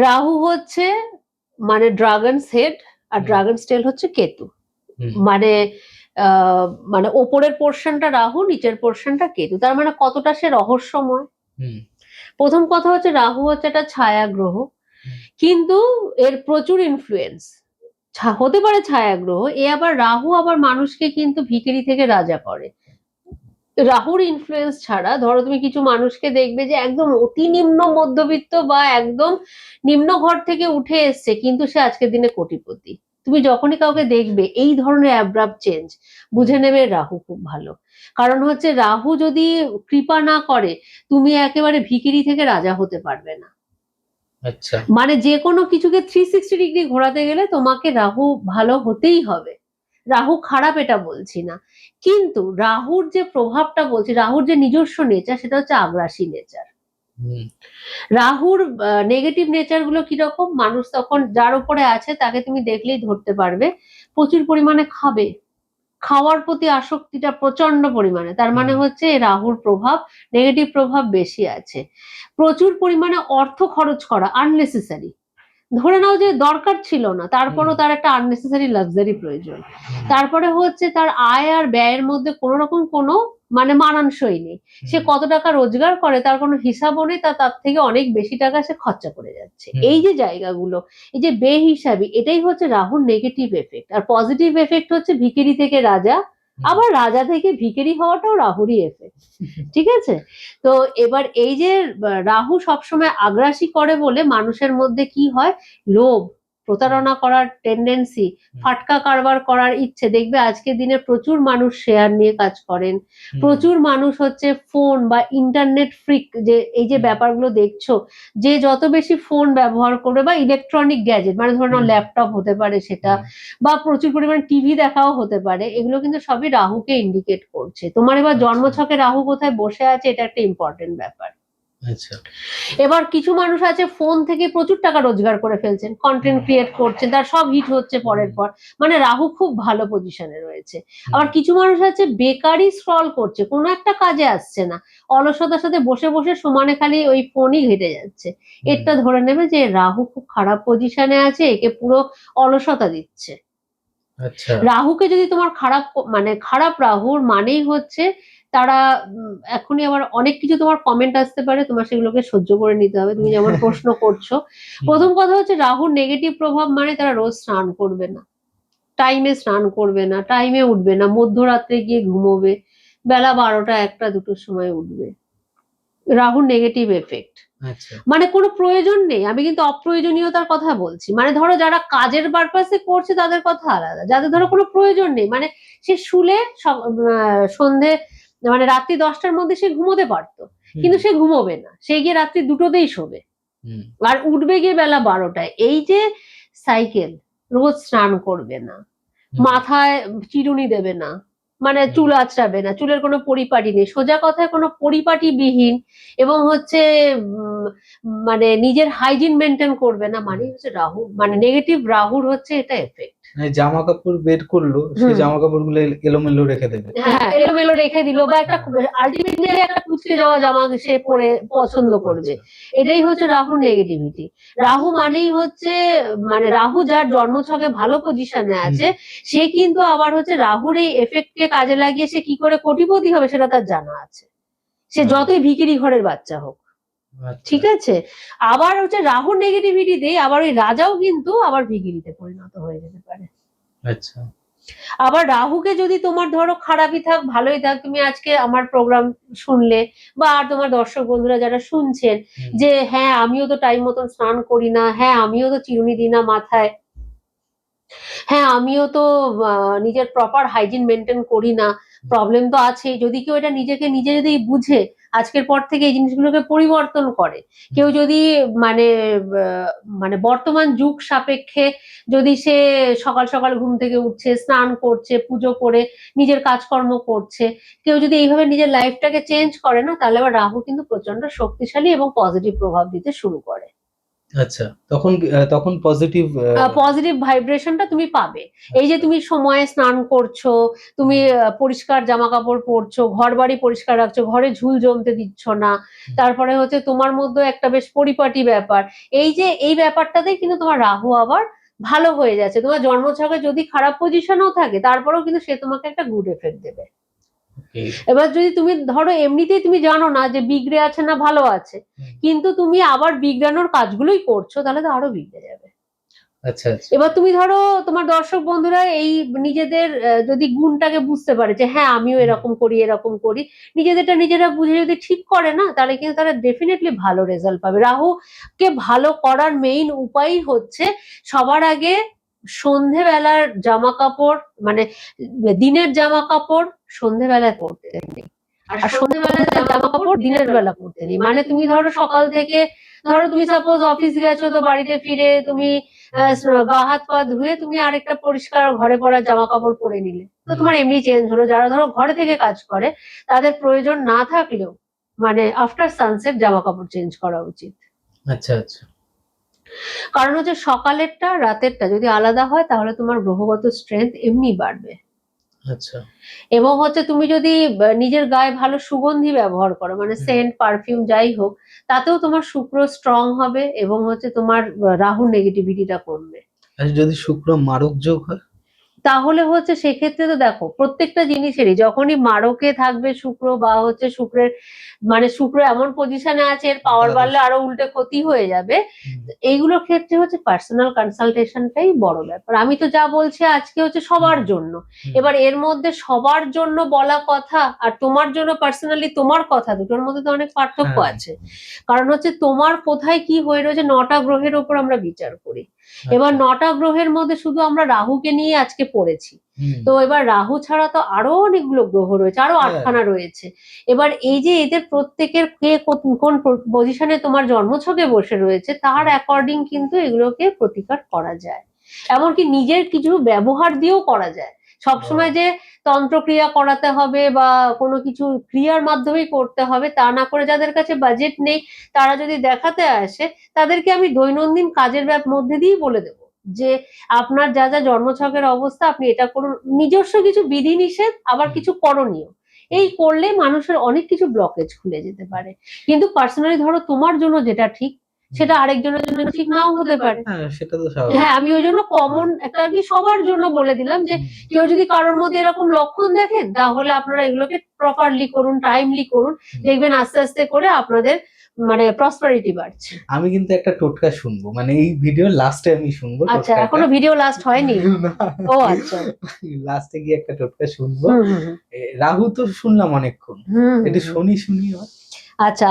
রাহু হচ্ছে মানে ড্রাগনস হেড, আর ড্রাগনস টেল হচ্ছে কেতু, মানে মানে ওপরের পোর্শনটা রাহু, নিচের পোর্শনটা কেতু, তার মানে কতটা সে রহস্যময়। হুম প্রথম কথা হচ্ছে রাহু হচ্ছে একটা ছায়া গ্রহ, কিন্তু এর প্রচুর ইনফ্লুয়েন্স। হতে পারে ছায়া গ্রহ, আবার রাহু আবার মানুষকে কিন্তু ভিখারি থেকে রাজা করে। রাহুর ইনফ্লুয়েন্স ছাড়া ধরো তুমি কিছু মানুষকে দেখবে যে একদম অতি নিম্ন মধ্যবিত্ত বা একদম নিম্ন ঘর থেকে উঠে এসছে, কিন্তু সে আজকের দিনে কোটিপতি। তুমি যখনই কাউকে দেখবে এই ধরনের অ্যাব্রাপ্ট চেঞ্জ, বুঝে নেবে রাহু খুব ভালো। কারণ হচ্ছে রাহু যদি কৃপা না করে, তুমি একেবারে ভিখিরি থেকে রাজা হতে পারবে না। আচ্ছা মানে যে কোনো কিছুকে 360 ডিগ্রি ঘোরাতে গেলে তোমাকে রাহু ভালো হতেই হবে। রাহু খারাপ এটা বলছি না, কিন্তু রাহুর যে প্রভাবটা বলছি, রাহুর যে নিজস্ব নেচার সেটা হচ্ছে আগ্রাসী নেচার। হুম রাহুর নেগেটিভ নেচার গুলো কিরকম, মানুষ তখন যার উপরে আছে তাকে তুমি দেখলেই ধরতে পারবে প্রচুর পরিমাণে খাবে, খাওয়ার প্রতি আসক্তিটা প্রচন্ড পরিমাণে, তার মানে হুম হচ্ছে রাহুর প্রভাব, নেগেটিভ প্রভাব বেশি আছে। প্রচুর পরিমাণে অর্থ খরচ করা আননেসেসারি, ধরে নাও যে দরকার ছিল না, তারপরও হুম তার একটা আননেসেসারি লাক্সারি প্রয়োজন। হুম তারপরে হচ্ছে তার আয় আর ব্যয়ের মধ্যে কোনো রকম কোনো মানে মানানসই নেই। সে হুম কত টাকা রোজগার করে তার কোনো হিসাবও নেই, তার থেকে অনেক বেশি টাকা সে খরচা করে যাচ্ছে। হুম এই যে জায়গাগুলো, এই যে বেহিসাবি, এটাই হচ্ছে রাহুর নেগেটিভ এফেক্ট। আর পজিটিভ এফেক্ট হচ্ছে ভিখারি থেকে রাজা, হুম আবার রাজা থেকে ভিখারি হওয়াটাও রাহুরই এফেক্ট। ঠিক আছে? তো এবার এই যে রাহু সবসময় আগ্রাসী করে বলে মানুষের মধ্যে কি হয়, লোভ, প্রতারণা করার টেন্ডেন্সি, ফাটকা কারবার করার ইচ্ছে। দেখবে আজকের দিনে প্রচুর মানুষ শেয়ার নিয়ে কাজ করেন, হুম প্রচুর মানুষ হচ্ছে ফোন বা ইন্টারনেট ফ্রিক, যে এই যে হুম ব্যাপারগুলো দেখছো, যে যত বেশি ফোন ব্যবহার করবে বা ইলেকট্রনিক গ্যাজেট, মানে ধরো হুম ল্যাপটপ হতে পারে সেটা, হুম বা প্রচুর পরিমাণে টিভি দেখাও হতে পারে, এগুলো কিন্তু সবই রাহুকে ইন্ডিকেট করছে। তোমার এবার আচ্ছা জন্মছকে রাহু কোথায় বসে আছে, এটা একটা ইম্পর্টেন্ট ব্যাপার। আচ্ছা এবার কিছু মানুষ আছে ফোন থেকে প্রচুর টাকা রোজগার করে ফেলছেন, কন্টেন্ট হুম ক্রিয়েট করছেন, তার সব হিট হচ্ছে পরের হুম পর, মানে রাহু খুব ভালো পজিশনে রয়েছে। হুম আবার কিছু মানুষ আছে বেকারই স্ক্রল করছে, কোনো একটা কাজে আসছে না, অলসতার সাথে বসে বসে সমানে খালি ওই ফোনই ঘেটে যাচ্ছে। হুম এটা ধরে নেবে যে রাহু খুব খারাপ পজিশনে আছে, একে পুরো অলসতা দিচ্ছে। আচ্ছা রাহুকে যদি তোমার খারাপ মানে খারাপ রাহুর মানেই হচ্ছে তারা এখনই আবার অনেক কিছু তোমার কমেন্ট আসতে পারে, তোমার সেগুলোকে সহ্য করে নিতে হবে, তুমি যেমন প্রশ্ন করছো। হুম প্রথম কথা হচ্ছে রাহুর নেগেটিভ প্রভাব মানে তারা রোজ স্নান করবে না, টাইমে স্নান করবে না, টাইমে উঠবে না, মধ্যরাত্রে গিয়ে ঘুমোবে, বেলা 12টা 1টা 2টোর সময় উঠবে। রাহুর নেগেটিভ এফেক্ট আচ্ছা মানে কোনো প্রয়োজন নেই। আমি কিন্তু অপ্রয়োজনীয়তার কথা বলছি, মানে ধরো যারা কাজের পারপাসে করছে তাদের কথা আলাদা, যাদের ধরো হুম কোনো প্রয়োজন নেই, মানে সে শুলে সন্ধে মানে রাত্রি 10টার মধ্যে সে ঘুমোতে পারতো, হুম কিন্তু সে ঘুমোবে না, সে গিয়ে রাত্রি 2টোতেই শোবে, হুম আর উঠবে গিয়ে বেলা 12টায়। এই যে সাইকেল, রোজ স্নান করবে না, হুম মাথায় চিরুনি দেবে না, মানে হুম চুল আঁচড়াবে না, চুলের কোনো পরিপাটি নেই, সোজা কথায় কোনো পরিপাটি বিহীন, এবং হচ্ছে উম, মানে নিজের হাইজিন মেনটেন করবে না, মানে হুম হচ্ছে রাহু, মানে নেগেটিভ রাহুর হচ্ছে এটা এফেক্ট। মানে জামা কাপড় বের করলো, সেই হুম, জামা কাপড় গুলো এলোমেলো রেখে দেবে। হ্যাঁ এলোমেলো রেখে দিল, বা একটা হ্যাঁ আলটিমেটলি একটা কুচকে যাওয়া জামা সে পরে পছন্দ করবে। আচ্ছা এটাই হচ্ছে রাহুর নেগেটিভিটি। রাহু মানেই হচ্ছে মানে রাহু যার জন্মছকে ভালো পজিশনে হুম আছে, সে কিন্তু আবার হচ্ছে রাহুর এই এফেক্টকে কাজে লাগিয়ে সে কি করে কোটিপতি হবে সেটা তার জানা আছে, সে যতই ভিখিরি ঘরের বাচ্চা হোক। আচ্ছা ঠিক আছে? আবার হচ্ছে রাহুর নেগেটিভিটিতে আবার ওই রাজাও কিন্তু আবার ভিখিরিতে পরিণত হয়ে যেতে পারে। আচ্ছা আবার রাহুকে যদি তোমার ধরো খারাপই থাক ভালোই থাক, তুমি আজকে আমার প্রোগ্রাম শুনলে, বা আর তোমার দর্শক বন্ধুরা যারা শুনছেন, হুম যে হ্যাঁ আমিও তো টাইম মতন স্নান করি না, হ্যাঁ আমিও তো চিরুনি দিই না মাথায়, হ্যাঁ আমিও তো নিজের প্রপার হাইজিন মেনটেন করি না, প্রবলেম তো আছেই। যদি কেউ এটা নিজেকে নিজে যদি বুঝে আজকের পর থেকে এই জিনিসগুলোকে পরিবর্তন করে, কেউ যদি মানে মানে বর্তমান যুগ সাপেক্ষে যদি সে সকাল সকাল ঘুম থেকে উঠছে, স্নান করছে, পুজো করে নিজের কাজকর্ম করছে, কেউ যদি এইভাবে নিজের লাইফটাকে চেঞ্জ করে না, তাহলে আবার রাহু কিন্তু প্রচন্ড শক্তিশালী এবং পজিটিভ প্রভাব দিতে শুরু করে। আচ্ছা তখন তখন পজিটিভ পজিটিভ ভাইব্রেশনটা তুমি পাবে। এই যে আচ্ছা তুমি সময়ে স্নান করছো, তুমি হুম পরিষ্কার জামা কাপড় পরছো, ঘর বাড়ি পরিষ্কার রাখছো, ঘরে ঝুল জমতে দিচ্ছ না, হুম তারপরে হচ্ছে তোমার মধ্যে একটা বেশ পরিপাটি ব্যাপার, এই যে এই ব্যাপারটাতেই কিন্তু তোমার রাহু আবার ভালো হয়ে যাচ্ছে। তোমার জন্মছকে যদি খারাপ পজিশনও থাকে তারপরেও কিন্তু সে তোমাকে একটা গুড এফেক্ট দেবে। Okay. এবার যদি তুমি ধরো এমনিতেই তুমি জানো না যে বিগড়ে আছে না ভালো আছে, কিন্তু তুমি আবার বিগড়ানোর কাজগুলোই করছো, তাহলে তো আরো বিগড়ে যাবে। আচ্ছা আচ্ছা। এবার তুমি ধরো তোমার দর্শক বন্ধুরা এই নিজেদের যদি গুণটাকে বুঝতে পারে যে হ্যাঁ আমিও এরকম করি এরকম করি, নিজেদেরটা নিজেরা বুঝে যদি ঠিক করে না, তাহলে কিন্তু তারা ডেফিনেটলি ভালো রেজাল্ট পাবে। রাহুকে ভালো করার মেইন উপায় হচ্ছে সবার আগে সন্ধেবেলার জামা কাপড়, মানে দিনের জামা কাপড় সন্ধেবেলায় পরতে নেই, আর সন্ধেবেলার জামা কাপড় দিনের বেলা পরতে নেই। মানে তুমি ধরো সকাল থেকে, ধরো তুমি সাপোজ অফিস গেছো, তো বাড়িতে ফিরে তুমি গা হাত পা ধুয়ে তুমি আরেকটা পরিষ্কার ঘরে পরা জামা কাপড় পরে নিলে, তো তোমার এমনি চেঞ্জ হলো। যারা ধরো ঘরে থেকে কাজ করে তাদের প্রয়োজন না থাকলেও মানে আফটার সানসেট জামা কাপড় চেঞ্জ করা উচিত। আচ্ছা আচ্ছা। কারণ হচ্ছে সকালেরটা রাতেরটা যদি আলাদা হয় তাহলে তোমার গ্রহগত স্ট্রেংথ এমনি বাড়বে। আচ্ছা। এবং হচ্ছে তুমি যদি নিজের গায়ে ভালো সুগন্ধি ব্যবহার করো, মানে সেন্ট পারফিউম যাই হোক, তাতেও তোমার শুক্র স্ট্রং হবে এবং হচ্ছে তোমার রাহু নেগেটিভিটিটা কমবে। আর যদি শুক্র মারক যোগ হয়? তাহলে হচ্ছে সেক্ষেত্রে তো দেখো প্রত্যেকটা জিনিসেরই যখনই মারকে থাকবে শুক্র, বা হচ্ছে শুক্রের মানে শুক্র এমন পজিশনে আছে এর পাওয়ার বাড়লে আরো উল্টে ক্ষতি হয়ে যাবে, এইগুলোর ক্ষেত্রে হচ্ছে পার্সোনাল কনসালটেশনটাই বড় ব্যাপার। আমি তো যা বলছি আজকে হচ্ছে সবার জন্য, এবার এর মধ্যে সবার জন্য বলা কথা আর তোমার জন্য পার্সোনালি তোমার কথা, দুটোর মধ্যে তো অনেক পার্থক্য আছে। কারণ হচ্ছে তোমার কোথায় কি হয়ে রয়েছে, 9টা গ্রহের ওপর আমরা বিচার করি। এবার 9টা গ্রহের মধ্যে শুধু আমরা রাহুকে নিয়ে আজকে পড়েছি, তো এবার রাহু ছাড়া তো আরো অনেকগুলো গ্রহ রয়েছে, আরো 8খানা রয়েছে। এবার এই যে এদের প্রত্যেকের কে কোন পজিশনে তোমার জন্মছকে বসে রয়েছে তার অ্যাকর্ডিং কিন্তু এগুলোকে প্রতিকার করা যায়, এমনকি নিজের কিছু ব্যবহার দিয়েও করা যায়। সবসময় যে তন্ত্রক্রিয়া করাতে হবে বা কোনো কিছু ক্রিয়ার মাধ্যমেই করতে হবে তা না করে, যাদের কাছে বাজেট নেই তারা যদি দেখাতে আসে, তাদেরকে আমি দৈনন্দিন কাজের মধ্যে দিয়েই বলে দেবো যে আপনার যা যা জন্মছকের অবস্থা আপনি এটা করুন। নিজস্ব কিছু বিধিনিষেধ আবার কিছু করণীয়, এই করলে মানুষের অনেক কিছু ব্লকেজ খুলে যেতে পারে। কিন্তু পার্সোনালি ধরো তোমার জন্য যেটা ঠিক সেটা আরেকজনের জন্য ঠিক নাও হতে পারে। হ্যাঁ সেটা তো স্বাভাবিক। হ্যাঁ, আমি ওই জন্য কমন একটা আর কি সবার জন্য বলে দিলাম যে কেউ যদি কারোর মধ্যে এরকম লক্ষণ দেখেন তাহলে আপনারা এগুলোকে প্রপারলি করুন, টাইমলি করুন, দেখবেন আস্তে আস্তে করে আপনাদের মানে প্রসপারিটি বাড়ছে। আমি কিন্তু একটা টোটকা শুনবো, মানে এই ভিডিও লাস্টে আমি শুনবো। আচ্ছা, এখনো ভিডিও লাস্ট হয়নি? ও আচ্ছা, লাস্টে গিয়ে একটা টোটকা শুনবো। হুম হুম রাহু তো শুনলাম অনেকক্ষণ, হুম একটু শনি শুনি। আচ্ছা,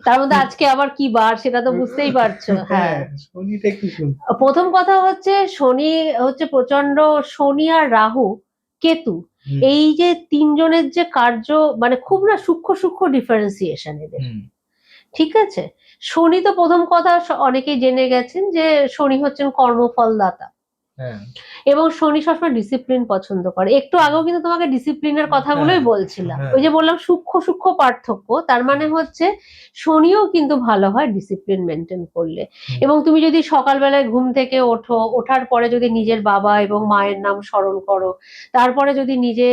তার মধ্যে আজকে আবার কি বার সেটা তো বুঝতেই পারছো। হ্যাঁ, শনিটা একটু শুন। প্রথম কথা হচ্ছে শনি হচ্ছে প্রচন্ড, শনি আর রাহু কেতু এই যে তিনজনের যে কার্য, মানে খুব না সূক্ষ্ম সূক্ষ্ম ডিফারেন্সিয়েশন এদের, ঠিক আছে? শনি তো প্রথম কথা অনেকেই জেনে গেছেন যে শনি হচ্ছেন কর্মফলদাতা, এবং শনি সবসময় ডিসিপ্লিন পছন্দ করে। একটু আগেও কিন্তু তোমাকে ডিসিপ্লিনের কথাগুলোই বলছিলাম, ওই যে বললাম সূক্ষ্ম সূক্ষ্ম পার্থক্য, তার মানে হচ্ছে শনিও কিন্তু ভালো হয় ডিসিপ্লিন মেনটেন করলে। এবং তুমি যদি সকালবেলায় ঘুম থেকে ওঠো, ওঠার পরে যদি নিজের বাবা এবং মায়ের নাম স্মরণ করো, তারপরে যদি নিজে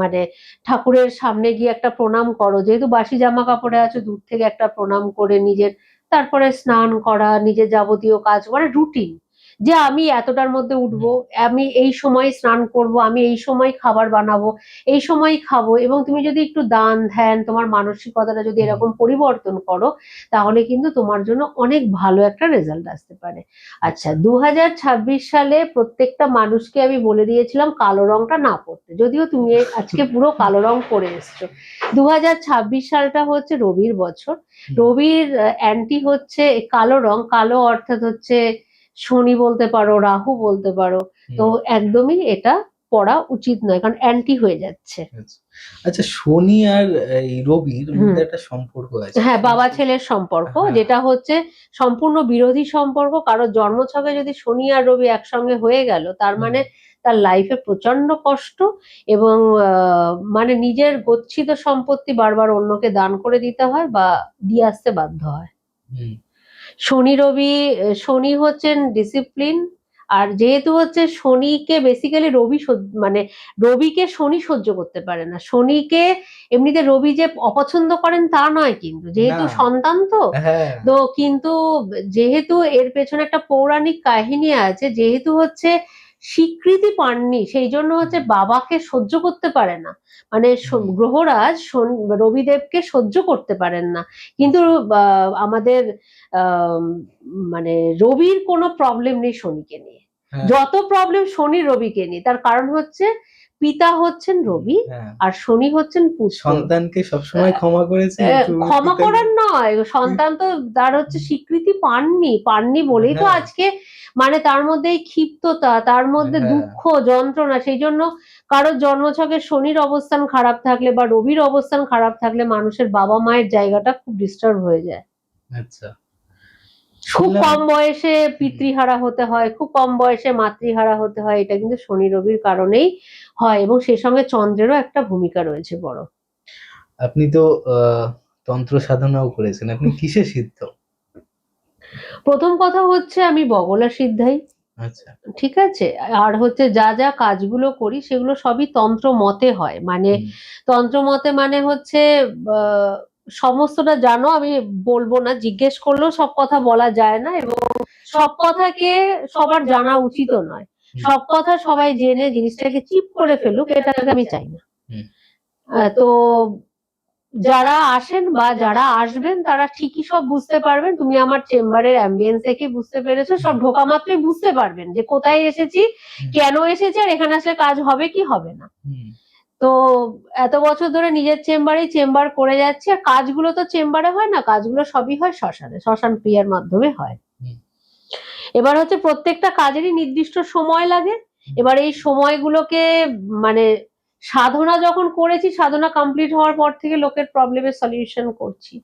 মানে ঠাকুরের সামনে গিয়ে একটা প্রণাম করো, যেহেতু বাসি জামা কাপড়ে আছো দূর থেকে একটা প্রণাম করে নিজের, তারপরে স্নান করা, নিজের যাবতীয় কাজ মানে রুটিন, যে আমি এতটার মধ্যে উঠবো, আমি এই সময় স্নান করব, আমি এই সময় খাবার বানাবো, এই সময় খাবো, এবং তুমি যদি একটু দান ধ্যান তোমার মানসিকতাটা যদি এরকম পরিবর্তন করো, তাহলে কিন্তু তোমার জন্য অনেক ভালো একটা রেজাল্ট আসতে পারে। আচ্ছা, 2026 সালে প্রত্যেকটা মানুষকে আমি বলে দিয়েছিলাম কালো রংটা না পড়তে, যদিও তুমি আজকে পুরো কালো রং পরে এসছো। 2026 সালটা হচ্ছে রবির বছর, রবির অ্যান্টি হচ্ছে কালো রং, কালো অর্থাৎ হচ্ছে শনি বলতে পারো, রাহু বলতে পারো, তো একদমই এটা পড়া উচিত নয়, কারণ অ্যান্টি হয়ে যাচ্ছে। আচ্ছা, শনি আর এই রবির মধ্যে একটা সম্পর্ক আছে। হ্যাঁ, বাবা ছেলের সম্পর্ক, যেটা হচ্ছে সম্পূর্ণ বিরোধী সম্পর্ক। কারো জন্মছকে যদি শনি আর রবি একসঙ্গে হয়ে গেল, তার মানে তার লাইফে প্রচন্ড কষ্ট, এবং মানে নিজের গচ্ছিত সম্পত্তি বারবার অন্যকে দান করে দিতে হয় বা দিয়ে আসতে বাধ্য হয়। শনি রবি, শনি হচ্ছেন ডিসিপ্লিন আর যেহেতু হচ্ছে শনিকে বেসিক্যালি মানে রবিকে শনি সহ্য করতে পারে না। শনিকে এমনিতে রবি যে অপছন্দ করেন তা নয়, কিন্তু যেহেতু না। সন্তান তো হ্যাঁ। তো কিন্তু যেহেতু এর পেছনে একটা পৌরাণিক কাহিনী আছে, যেহেতু হচ্ছে স্বীকৃতি পাননি সেই জন্য হচ্ছে বাবাকে সহ্য করতে পারে না, মানে গ্রহরাজ রবিদেবকে সহ্য করতে পারেন না। কিন্তু আমাদের আহ মানে রবির কোনো প্রবলেম নেই শনিকে নিয়ে, হ্যাঁ। যত প্রবলেম শনি রবিকে নিয়ে। তার কারণ হচ্ছে পিতা হচ্ছেন রবি হ্যাঁ। আর শনি হচ্ছেন পুত্র। সন্তানকে সবসময় ক্ষমা করেছে ক্ষমা করার নয়, সন্তান তো তার হচ্ছে স্বীকৃতি পাননি বলেই তো হ্যাঁ। আজকে মানে তার মধ্যে এই ক্ষিপ্ততা, তার মধ্যে হ্যাঁ। দুঃখ যন্ত্রণা। সেই জন্য কারোর জন্মছকে শনির অবস্থান খারাপ থাকলে বা রবির অবস্থান খারাপ থাকলে মানুষের বাবা মায়ের জায়গাটা খুব ডিস্টার্ব হয়ে যায়। আচ্ছা। খুব শুনলাম। কম বয়সে পিতৃহারা হতে হয়, খুব কম বয়সে মাতৃহারা হতে হয়, এটা কিন্তু শনি রবির কারণেই হয়, এবং সেই সঙ্গে চন্দ্রেরও একটা ভূমিকা রয়েছে বড়। আপনি তো তন্ত্র সাধনাও করেছেন, আপনি কিসে সিদ্ধ? প্রথম কথা হচ্ছে আমি বগলা সিদ্ধাই, আচ্ছা। ঠিক আছে। আর হচ্ছে যা যা কাজগুলো করি সেগুলো সবই তন্ত্র মতে হয়, মানে তন্ত্র মতে মানে হচ্ছে আহ, সমস্তটা জানো, আমি বলবো না, জিজ্ঞেস করলেও সব কথা বলা যায় না, এবং সব কথাকে সবার জানা উচিতও নয়। সব কথা সবাই জেনে জিনিসটাকে চিপ করে ফেলুক, এটাকে আমি চাই না। তো যারা আসেন বা যারা আসবেন তারা ঠিকই সব বুঝতে পারবেন। তুমি আমার চেম্বারের অ্যাম্বিয়েন্স দেখে বুঝতে পেরেছো, সব ঢোকা মাত্রই বুঝতে পারবেন যে কোথায় এসেছি, কেন এসেছি, আর এখানে আসলে কাজ হবে কি হবে না। তো এত বছর ধরে নিজের চেম্বার করে যাচ্ছি, আর কাজগুলো তো চেম্বারে হয় না, কাজগুলো সবই হয় শ্মশানে, শ্মশান ক্রিয়ার মাধ্যমে হয়। এবার হচ্ছে প্রত্যেকটা কাজেরই নির্দিষ্ট সময় লাগে। এবার এই সময়গুলোকে মানে সাধনা যখন করেছি, সাধনা কমপ্লিট হওয়ার পর থেকে লোকের প্রবলেমের সলিউশন করছি।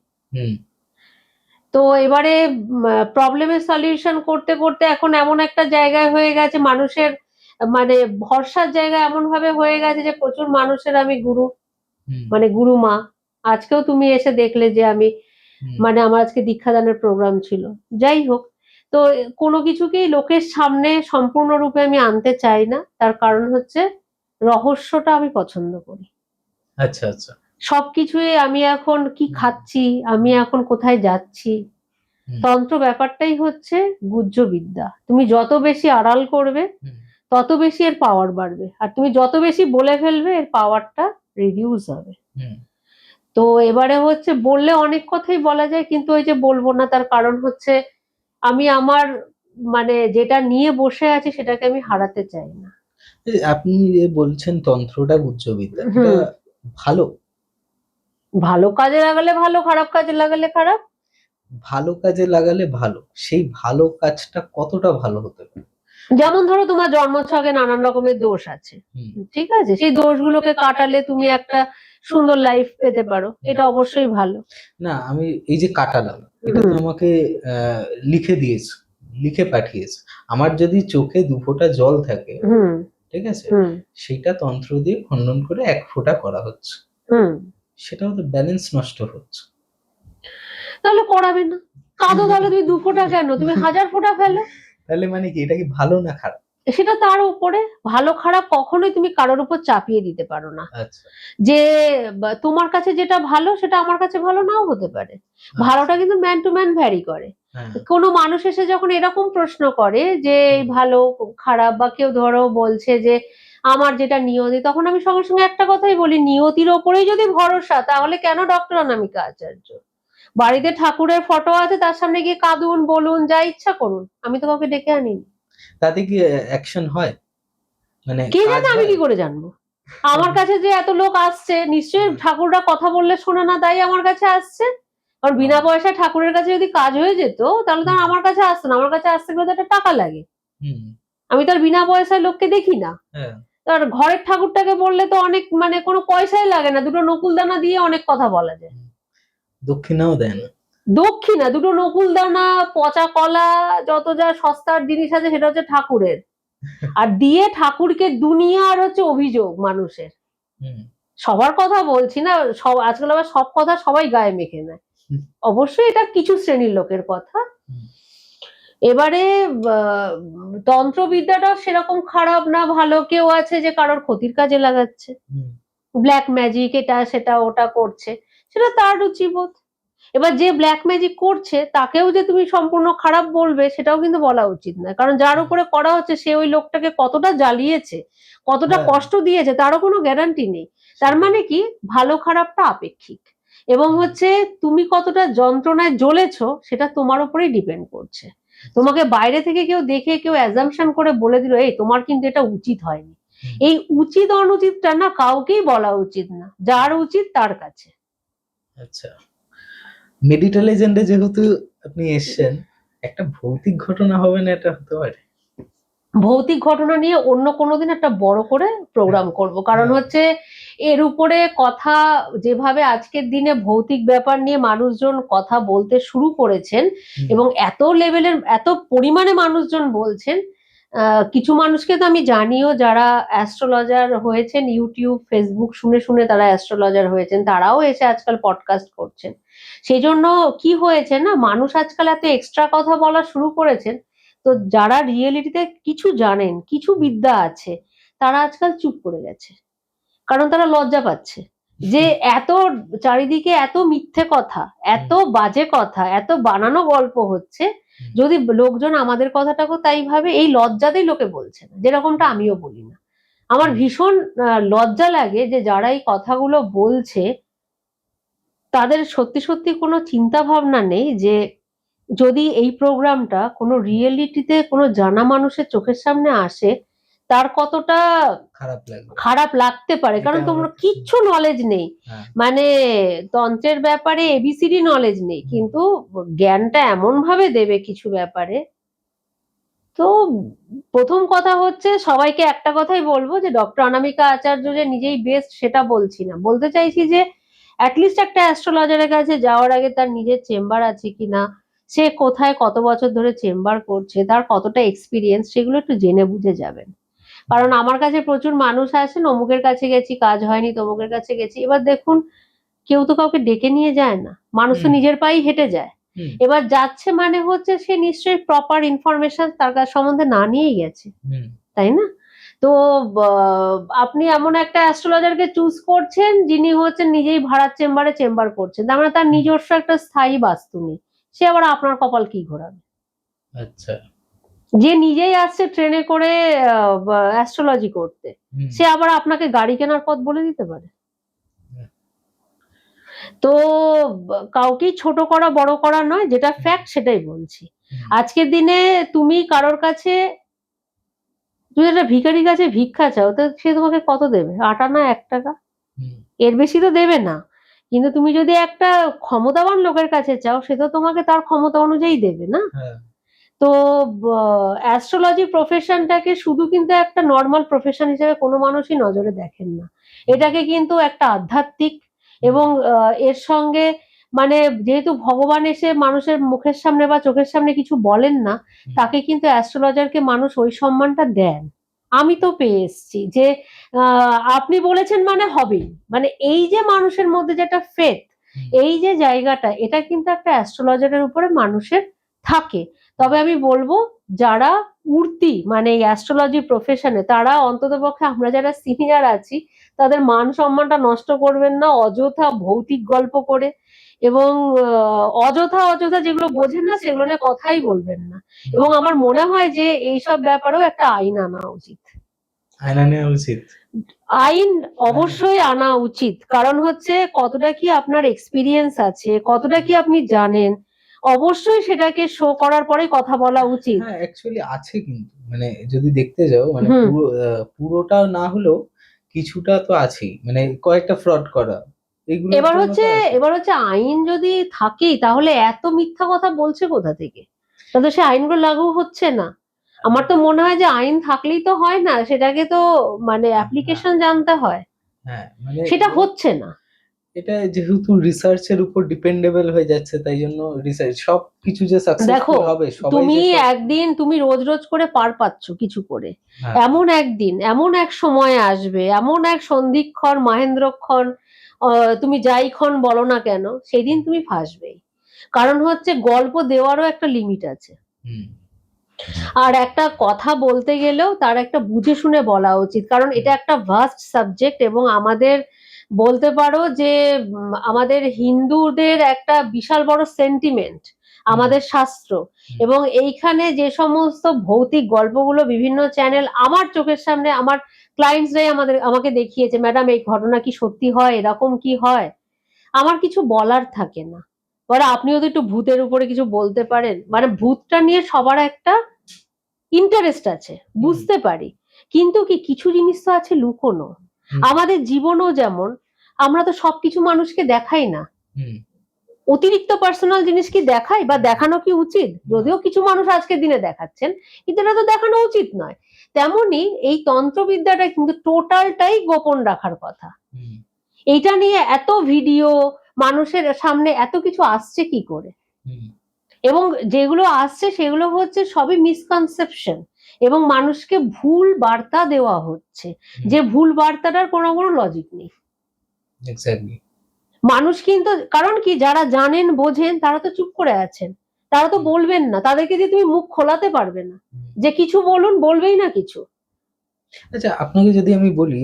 তো এবারে প্রবলেমের সলিউশন করতে করতে এখন এমন একটা জায়গায় হয়ে গেছে, মানুষের মানে ভরসার জায়গা এমন ভাবে হয়ে গেছে যে প্রচুর মানুষের আমি গুরু, মানে গুরু মা। আজকেও তুমি এসে দেখলে যে আমি মানে আমার আজকে দীক্ষাদানের প্রোগ্রাম ছিল। যাই হোক, তো কোনো কিছুকেই লোকের সামনে সম্পূর্ণরূপে আমি আনতে চাই না, তার কারণ হচ্ছে রহস্যটা আমি পছন্দ করি। আচ্ছা আচ্ছা। সবকিছুই আমি এখন কি খাচ্ছি, আমি এখন কোথায় যাচ্ছি, তন্ত্র ব্যাপারটাই হচ্ছে গুহ্য বিদ্যা। তুমি যত বেশি আড়াল করবে তত বেশি এর পাওয়ার বাড়বে, আর তুমি যত বেশি বলে ফেলবে এর পাওয়ারটা রিডিউস হবে। তো এবারে হচ্ছে বললে অনেক কথাই বলা যায়, কিন্তু ওই যে বলবো না, তার কারণ হচ্ছে আমি আমার মানে যেটা নিয়ে বসে আছি সেটাকে আমি হারাতে চাই না। আপনি যে বলছেন তন্ত্রটা গুহ্যবিদ্যা, এটা ভালো? ভালো কাজে লাগালে ভালো, খারাপ কাজে লাগালে খারাপ। ভালো কাজে লাগালে ভালো, সেই ভালো কাজটা কতটা ভালো হতে পারে? যেমন ধরো তোমার জন্মছকে নানান রকমের দোষ আছে, ঠিক আছে, সেই দোষগুলোকে কাটালে তুমি একটা সুন্দর লাইফ পেতে পারো, এটা অবশ্যই ভালো। না, আমি এই যে কাটালাম, এটা তো আমাকে লিখে দিয়েছে, লিখে পাঠিয়েছে। আমার যদি চোখে 2 ফোঁটা জল থাকে, ঠিক আছে, সেটা তন্ত্র দিয়ে খণ্ডন করে 1 ফোঁটা করা হচ্ছে, সেটাও তো ব্যালেন্স নষ্ট হচ্ছে। তাহলে করাবে না, কাঁদো, তাহলে তুমি 2 ফোঁটা কেন, তুমি 1000 ফোঁটা ফেলো। তাহলে মানে কি, এটা কি ভালো না খারাপ? সেটা তার উপরে, ভালো খারাপ কখনোই তুমি কারোর উপর চাপিয়ে দিতে পারো না। আচ্ছা। যে তোমার কাছে যেটা ভালো সেটা আমার কাছে ভালো নাও হতে পারে। ভালোটা কিন্তু ম্যান টু ম্যান ভ্যারি করে। কোনো মানুষ এসে যখন এরকম প্রশ্ন করে যে ভালো খারাপ, বা কেউ ধরো বলছে যে আমার যেটা নিয়তি, তখন আমি সঙ্গে সঙ্গে একটা কথাই বলি, নিয়তির ওপরেই যদি ভরসা, তাহলে কেন ডক্টর অনামিকা আচার্য? বাড়িতে ঠাকুরের ফটো আছে, তার সামনে গিয়ে কাঁদুন, বলুন, যা ইচ্ছা করুন, আমি তো কাউকে ডেকে আনিনি। তাতে কি অ্যাকশন হয়? মানে কে জানে, আমি কি করে জানবো? আমার কাছে যে এত লোক আসছে, নিশ্চয়ই ঠাকুররা কথা বললে শোনে না, তাই আমার কাছে আসছে। কারণ বিনা পয়সায় ঠাকুরের কাছে যদি কাজ হয়ে যেত তাহলে তো আমার কাছে আসতো না, আমার কাছে আসতে গেলে তো একটা টাকা লাগে। আমি তো আর বিনা পয়সায় লোককে দেখি না। আর ঘরের ঠাকুরটাকে বললে তো অনেক মানে কোনো পয়সাই লাগে না, 2টো নকুলদানা দিয়ে অনেক কথা বলা যায়। দক্ষিণাও দেয় না? দক্ষিণা 2টো নকুলদানা, পচা কলা, যত যা সস্তার জিনিস আছে সেটা হচ্ছে ঠাকুরের, আর দিয়ে ঠাকুরকে দুনিয়ার হচ্ছে অভিযোগ মানুষের। সবার কথা বলছি না, সব আজকাল আবার সব কথা সবাই গায়ে মেখে নেয়, অবশ্যই এটা কিছু শ্রেণীর লোকের কথা। এবারে আহ, তন্ত্রবিদ্যাটাও সেরকম খারাপ না, ভালো। কেউ আছে যে কারোর ক্ষতির কাজে লাগাচ্ছে, হুম, ব্ল্যাক ম্যাজিক এটা সেটা ওটা করছে, সেটা তার রুচিবোধ। এবার যে ব্ল্যাক ম্যাজিক করছে তাকেও যে তুমি সম্পূর্ণ খারাপ বলবে সেটাও কিন্তু বলা উচিত না, কারণ যার হুম, উপরে করা হচ্ছে সে ওই লোকটাকে কতটা জ্বালিয়েছে, কতটা হ্যাঁ, কষ্ট দিয়েছে তারও কোনো গ্যারান্টি নেই। তার সেটাই। মানে কি, ভালো খারাপটা আপেক্ষিক, এবং হুম, হচ্ছে তুমি কতটা যন্ত্রণায় জ্বলেছো সেটা তোমার উপরেই ডিপেন্ড করছে। আচ্ছা, তোমাকে বাইরে থেকে কেউ দেখে কেউ অ্যাজাম্পশন করে বলে দিল এই তোমার কিন্তু এটা উচিত হয়নি, হুম, এই উচিত অনুচিতটা না কাউকেই বলা উচিত না, যার উচিত তার কাছে। আচ্ছা। মেডিটা লেজেন্ডে যেহেতু আপনি এসছেন, একটা ভৌতিক ঘটনা হবে না এটা হতে পারে? ভৌতিক ঘটনা নিয়ে অন্য কোনোদিন একটা বড় করে হ্যাঁ, প্রোগ্রাম করব, কারণ হ্যাঁ, হচ্ছে এর উপরে কথা, যেভাবে আজকের দিনে ভৌতিক ব্যাপার নিয়ে মানুষজন কথা বলতে শুরু করেছেন, হুম, এবং এত লেভেলের এত পরিমাণে মানুষজন বলছেন। কিছু মানুষকে তো আমি জানিও যারা অ্যাস্ট্রোলজার হয়েছেন, ইউটিউব ফেসবুক শুনে শুনে তারা অ্যাস্ট্রোলজার হয়েছেন, তারাও এসে আজকাল পডকাস্ট করছেন। সেই জন্য কি হয়েছে না, মানুষ আজকাল এত এক্সট্রা কথা বলা শুরু করেছেন। তো যারা রিয়েলিটিতে কিছু জানেন, কিছু বিদ্যা আছে, তারা আজকাল চুপ করে গেছে, কারণ তারা লজ্জা পাচ্ছে যে এত চারিদিকে এত মিথ্যে কথা, হুম, এত বাজে কথা, এত বানানো গল্প হচ্ছে। হুম, যদি লোকজন আমাদের কথাটাকেও তাই ভাবে, এই লজ্জাতেই লোকে বলছে না, যেরকমটা আমিও বলি না। আমার হুম, ভীষণ লজ্জা লাগে যে যারা এই কথাগুলো বলছে তাদের সত্যি সত্যি কোনো চিন্তা ভাবনা নেই যে যদি এই প্রোগ্রামটা কোনো রিয়েলিটিতে কোনো জানা মানুষের চোখের সামনে আসে, তার কতটা খারাপ লাগবে। খারাপ লাগতে পারে, এটা কারণ আমার তোমরা কিচ্ছু নলেজ নেই, হ্যাঁ, মানে তন্ত্রের ব্যাপারে এবিসিডি নলেজ নেই, হুম, কিন্তু জ্ঞানটা এমন ভাবে দেবে কিছু ব্যাপারে। তো প্রথম কথা হচ্ছে, সবাইকে একটা কথাই বলবো যে ডক্টর অনামিকা আচার্য যে নিজেই বেস্ট সেটা বলছি না, বলতে চাইছি যে অ্যাটলিস্ট একটা অ্যাস্ট্রোলজারের কাছে যাওয়ার আগে তার নিজের চেম্বার আছে কিনা, সে কোথায় কত বছর ধরে চেম্বার করছে, তার কতটা এক্সপিরিয়েন্স, সেগুলো একটু জেনে বুঝে যাবেন। হুম, কারণ আমার কাছে প্রচুর মানুষ আসেন, অমুকের কাছে গেছি কাজ হয়নি, তমুকের কাছে গেছি, এবার দেখুন কেউ তো কাউকে ডেকে নিয়ে যায় না, মানুষ তো হুম, নিজের পায়েই হেঁটে যায়। হুম, এবার যাচ্ছে মানে হচ্ছে সে নিশ্চয়ই প্রপার ইনফরমেশন তার কাছ সম্বন্ধে না নিয়েই গেছে, হুম, তাই না? তো আপনি এমন একটা অ্যাস্ট্রোলজারকে চুজ করছেন যিনি হচ্ছেন নিজেই ভাড়ার চেম্বারে চেম্বার করছেন, তার মানে তার হুম, নিজস্ব একটা স্থায়ী বাস্তু নেই। সে আবার আপনার কপাল কি ঘোরাবে? আচ্ছা, যে নিজেই আসছে ট্রেনে করে অ্যাস্ট্রোলজি করতে, হুম, সে আবার আপনাকে গাড়ি কেনার পথ বলে দিতে পারে? হুম, তো কাউকেই ছোট করা বড় করা নয়, যেটা হুম, ফ্যাক্ট সেটাই বলছি। হুম, আজকের দিনে তুমি কারোর কাছে, তুমি একটা ভিখারির কাছে ভিক্ষা চাও, তো সে তোমাকে কত দেবে? 8 আনা 1 টাকা, হুম, এর বেশি তো দেবে না। কিন্তু তুমি যদি একটা ক্ষমতাবান লোকের কাছে চাও, সে তো তোমাকে তার ক্ষমতা অনুযায়ী দেবে না? হ্যাঁ, তো অ্যাস্ট্রোলজি প্রফেশনটাকে শুধু কিন্তু একটা নর্মাল প্রফেশন হিসেবে কোনো মানুষই নজরে দেখেন না, হুম, এটাকে কিন্তু একটা আধ্যাত্মিক, হুম, এবং এর সঙ্গে মানে যেহেতু ভগবান এসে মানুষের মুখের সামনে বা চোখের সামনে কিছু বলেন না, হুম, তাকে কিন্তু অ্যাস্ট্রোলজারকে মানুষ ওই সম্মানটা দেন। আমি তো পেয়ে এসেছি যে আপনি বলেছেন মানে হবেই, মানে এই যে মানুষের মধ্যে যেটা ফেথ, হুম, এই যে জায়গাটা, এটা কিন্তু একটা অ্যাস্ট্রোলজারের উপরে মানুষের থাকে। তবে আমি বলবো যারা উঠতি মানে এই অ্যাস্ট্রোলজি প্রফেশনে, তারা অন্ততপক্ষে আমরা যারা সিনিয়র আছি তাদের মান সম্মানটা নষ্ট করবেন না অযথা ভৌতিক গল্প করে, এবং অযথা অযথা যেগুলো বোঝেন না সেগুলো নিয়ে কথাই বলবেন না। হুম, এবং আমার মনে হয় যে এইসব ব্যাপারেও একটা আইন আনা উচিত। আয়না নেওয়া উচিত। আইন আয়না, অবশ্যই আনা উচিত, কারণ হচ্ছে কতটা কি আপনার এক্সপিরিয়েন্স আছে, কতটা কি আপনি জানেন, অবশ্যই সেটাকে শো করার পরে কথা বলা উচিত। হ্যাঁ, অ্যাকচুয়ালি আছে কিন্তু মানে যদি দেখতে যাও মানে হুম। পুরোটা না হলেও কিছুটা তো আছেই। মানে কয়েকটা ফ্রড করা। এগুলোর এবার জন্য হচ্ছে তো আছে। এবার হচ্ছে আইন যদি থাকেই তাহলে এত মিথ্যা কথা বলছে কোথা থেকে? তাহলে সে আইনগুলো লাগু হচ্ছে না। আমার তো মনে হয় যে আইন থাকলেই তো হয় না, সেটাকে তো মানে হ্যাঁ, অ্যাপ্লিকেশন জানতে হয়, হ্যাঁ, মানে সেটা হচ্ছে না। এটা যেহেতু রিসার্চ এর উপর ডিপেন্ডেবল হয়ে যাচ্ছে তাই জন্য রিসার্চ সবকিছু যে দেখো, সাকসেসফুল হবে সবাই তুমি যে সব একদিন তুমি রোজ রোজ করে পার পাচ্ছ কিছু করে, হ্যাঁ, এমন একদিন এমন এক সময় আসবে, এমন এক সন্ধিক্ষণ মাহেন্দ্রক্ষণ, তুমি যাই ক্ষণ বলো না কেন, সেদিন তুমি ফাঁসবেই। কারণ হচ্ছে গল্প দেওয়ারও একটা লিমিট আছে। হুম, আর একটা কথা বলতে গেলেও তার একটা বুঝে শুনে বলা উচিত, কারণ এটা একটা ভাস্ট সাবজেক্ট এবং আমাদের বলতে পারো যে আমাদের হিন্দুদের একটা বিশাল বড় সেন্টিমেন্ট আমাদের শাস্ত্র। এবং এইখানে যে সমস্ত ভৌতিক গল্পগুলো বিভিন্ন চ্যানেল আমার চোখের সামনে আমার ক্লায়েন্টসরাই আমাকে দেখিয়েছে, ম্যাডাম এই ঘটনা কি সত্যি হয়, এরকম কি হয়, আমার কিছু বলার থাকে না। এবার আপনিও তো একটু ভূতের উপরে কিছু বলতে পারেন, মানে ভূতটা নিয়ে সবার একটা ইন্টারেস্ট আছে, বুঝতে পারি, কিন্তু কি কিছু জিনিস তো আছে লুকোনো। আমাদের জীবনও যেমন, আমরা তো সবকিছু মানুষকে দেখাই না, অতিরিক্ত পার্সোনাল জিনিস কি দেখাই বা দেখানো কি উচিত? যদিও কিছু মানুষ আজকের দিনে দেখাচ্ছেন, কিন্তু এটা তো দেখানো উচিত নয়। তেমনি এই তন্ত্রবিদ্যাটা কিন্তু টোটালটাই গোপন রাখার কথা। এইটা নিয়ে এত ভিডিও মানুষের সামনে এত কিছু আসছে কি করে, এবং যেগুলো আসছে সেগুলো হচ্ছে সবই মিসকনসেপশন এবং মানুষকে ভুল বার্তা দেওয়া হচ্ছে, যে ভুল বার্তাটার কোনো লজিক নেই। এক্স্যাক্টলি। মানুষ কিন্তু, কারণ কি, যারা জানেন বোঝেন তারা তো চুপ করে আছেন, তারা তো বলবেন না, তাদেরকে দিয়ে তুমি মুখ খোলাতে পারবে না যে কিছু বলুন, বলবেই না কিছু। আচ্ছা, আপনাকে যদি আমি বলি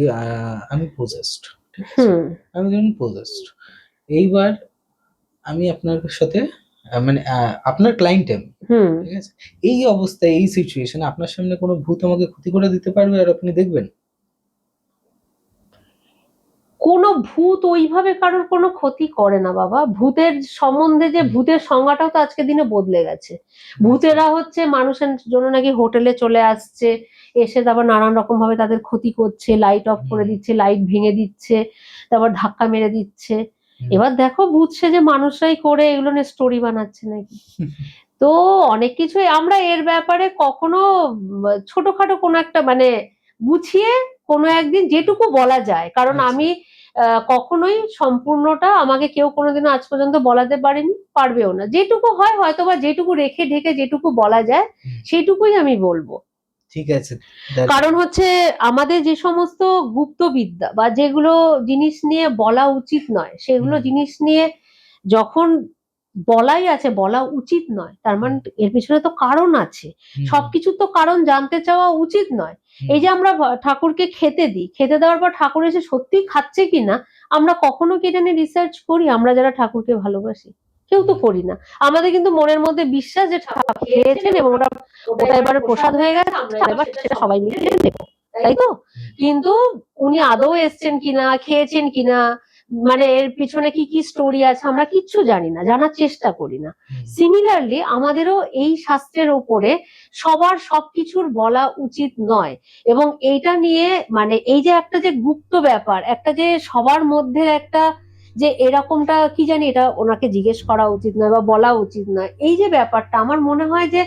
আমি পজেসড, ঠিক আছে, আমি ধরুন পজেসড, এইবার আমি আপনার সাথে মানে আপনার ক্লায়েন্ট আমি, ঠিক আছে, এই অবস্থায় এই সিচুয়েশনে আপনার সামনে কোনো ভূত আমাকে ক্ষতি করে দিতে পারবে আর আপনি দেখবেন? কোনো ভূত ওইভাবে কারোর কোনো ক্ষতি করে না বাবা। ভূতের সম্বন্ধে যে ভূতের সংজ্ঞাটাও তো আজকের দিনে বদলে গেছে। ভূতেরা হচ্ছে মানুষের জন্য নাকি হোটেলে চলে আসছে, এসে তারপর নানান রকম ভাবে তাদের ক্ষতি করছে, লাইট অফ করে দিচ্ছে, লাইট ভেঙে দিচ্ছে, তারপর ধাক্কা মেরে দিচ্ছে। এবার দেখো ভূত সেজে মানুষরাই করে এগুলো নিয়ে স্টোরি বানাচ্ছে নাকি। তো অনেক কিছুই আমরা এর ব্যাপারে কখনো ছোটখাটো কোনো একটা মানে গুছিয়ে কোনো একদিন যেটুকু বলা যায়, কারণ আমি কখনোই সম্পূর্ণটা আমাকে কেউ কোনোদিনও আজ পর্যন্ত বলাতে পারেনি, পারবেও না। যেটুকু হয় হয়তো বা যেটুকু রেখে ঢেকে যেটুকু বলা যায় সেইটুকুই আমি বলবো। ঠিক আছে। কারণ হচ্ছে আমাদের যে সমস্ত গুপ্তবিদ্যা বা যেগুলো জিনিস নিয়ে বলা উচিত নয়, সেগুলো জিনিস নিয়ে যখন বলাই আছে, বলা উচিত নয়, তার মানে এর পিছনে তো কারণ আছে। সবকিছু তো কারণ জানতে চাওয়া উচিত নয়। এই যে আমরা ঠাকুরকে খেতে দিই, খেতে দেওয়ার পর ঠাকুর এসে সত্যি খাচ্ছে কিনা আমরা কখনো কি এটা নিয়ে রিসার্চ করি? আমরা যারা ঠাকুরকে ভালোবাসি কেউ তো করি না। আমাদের কিন্তু মনের মধ্যে বিশ্বাস যে ঠাকুর খেয়েছেন এবং ওটা এবারে প্রসাদ হয়ে গেছে, আমরা এবার সেটা সবাই মিলে নেবো, তাই তো? কিন্তু উনি আদৌ এসছেন কিনা, খেয়েছেন কিনা, মানে এর পিছনে কি কি স্টোরি আছে আমরা কিচ্ছু জানি না, জানার চেষ্টা করি না। সিমিলারলি আমাদেরও এই শাস্ত্রের ওপরে সবার সবকিছুর বলা উচিত নয়। এবং এইটা নিয়ে মানে এই যে একটা যে গুপ্ত ব্যাপার, একটা যে সবার মধ্যে একটা যে এরকমটা কি জানি, এটা ওনাকে জিজ্ঞেস করা উচিত নয় বা বলা উচিত নয়, এই যে ব্যাপারটা আমার মনে হয় যে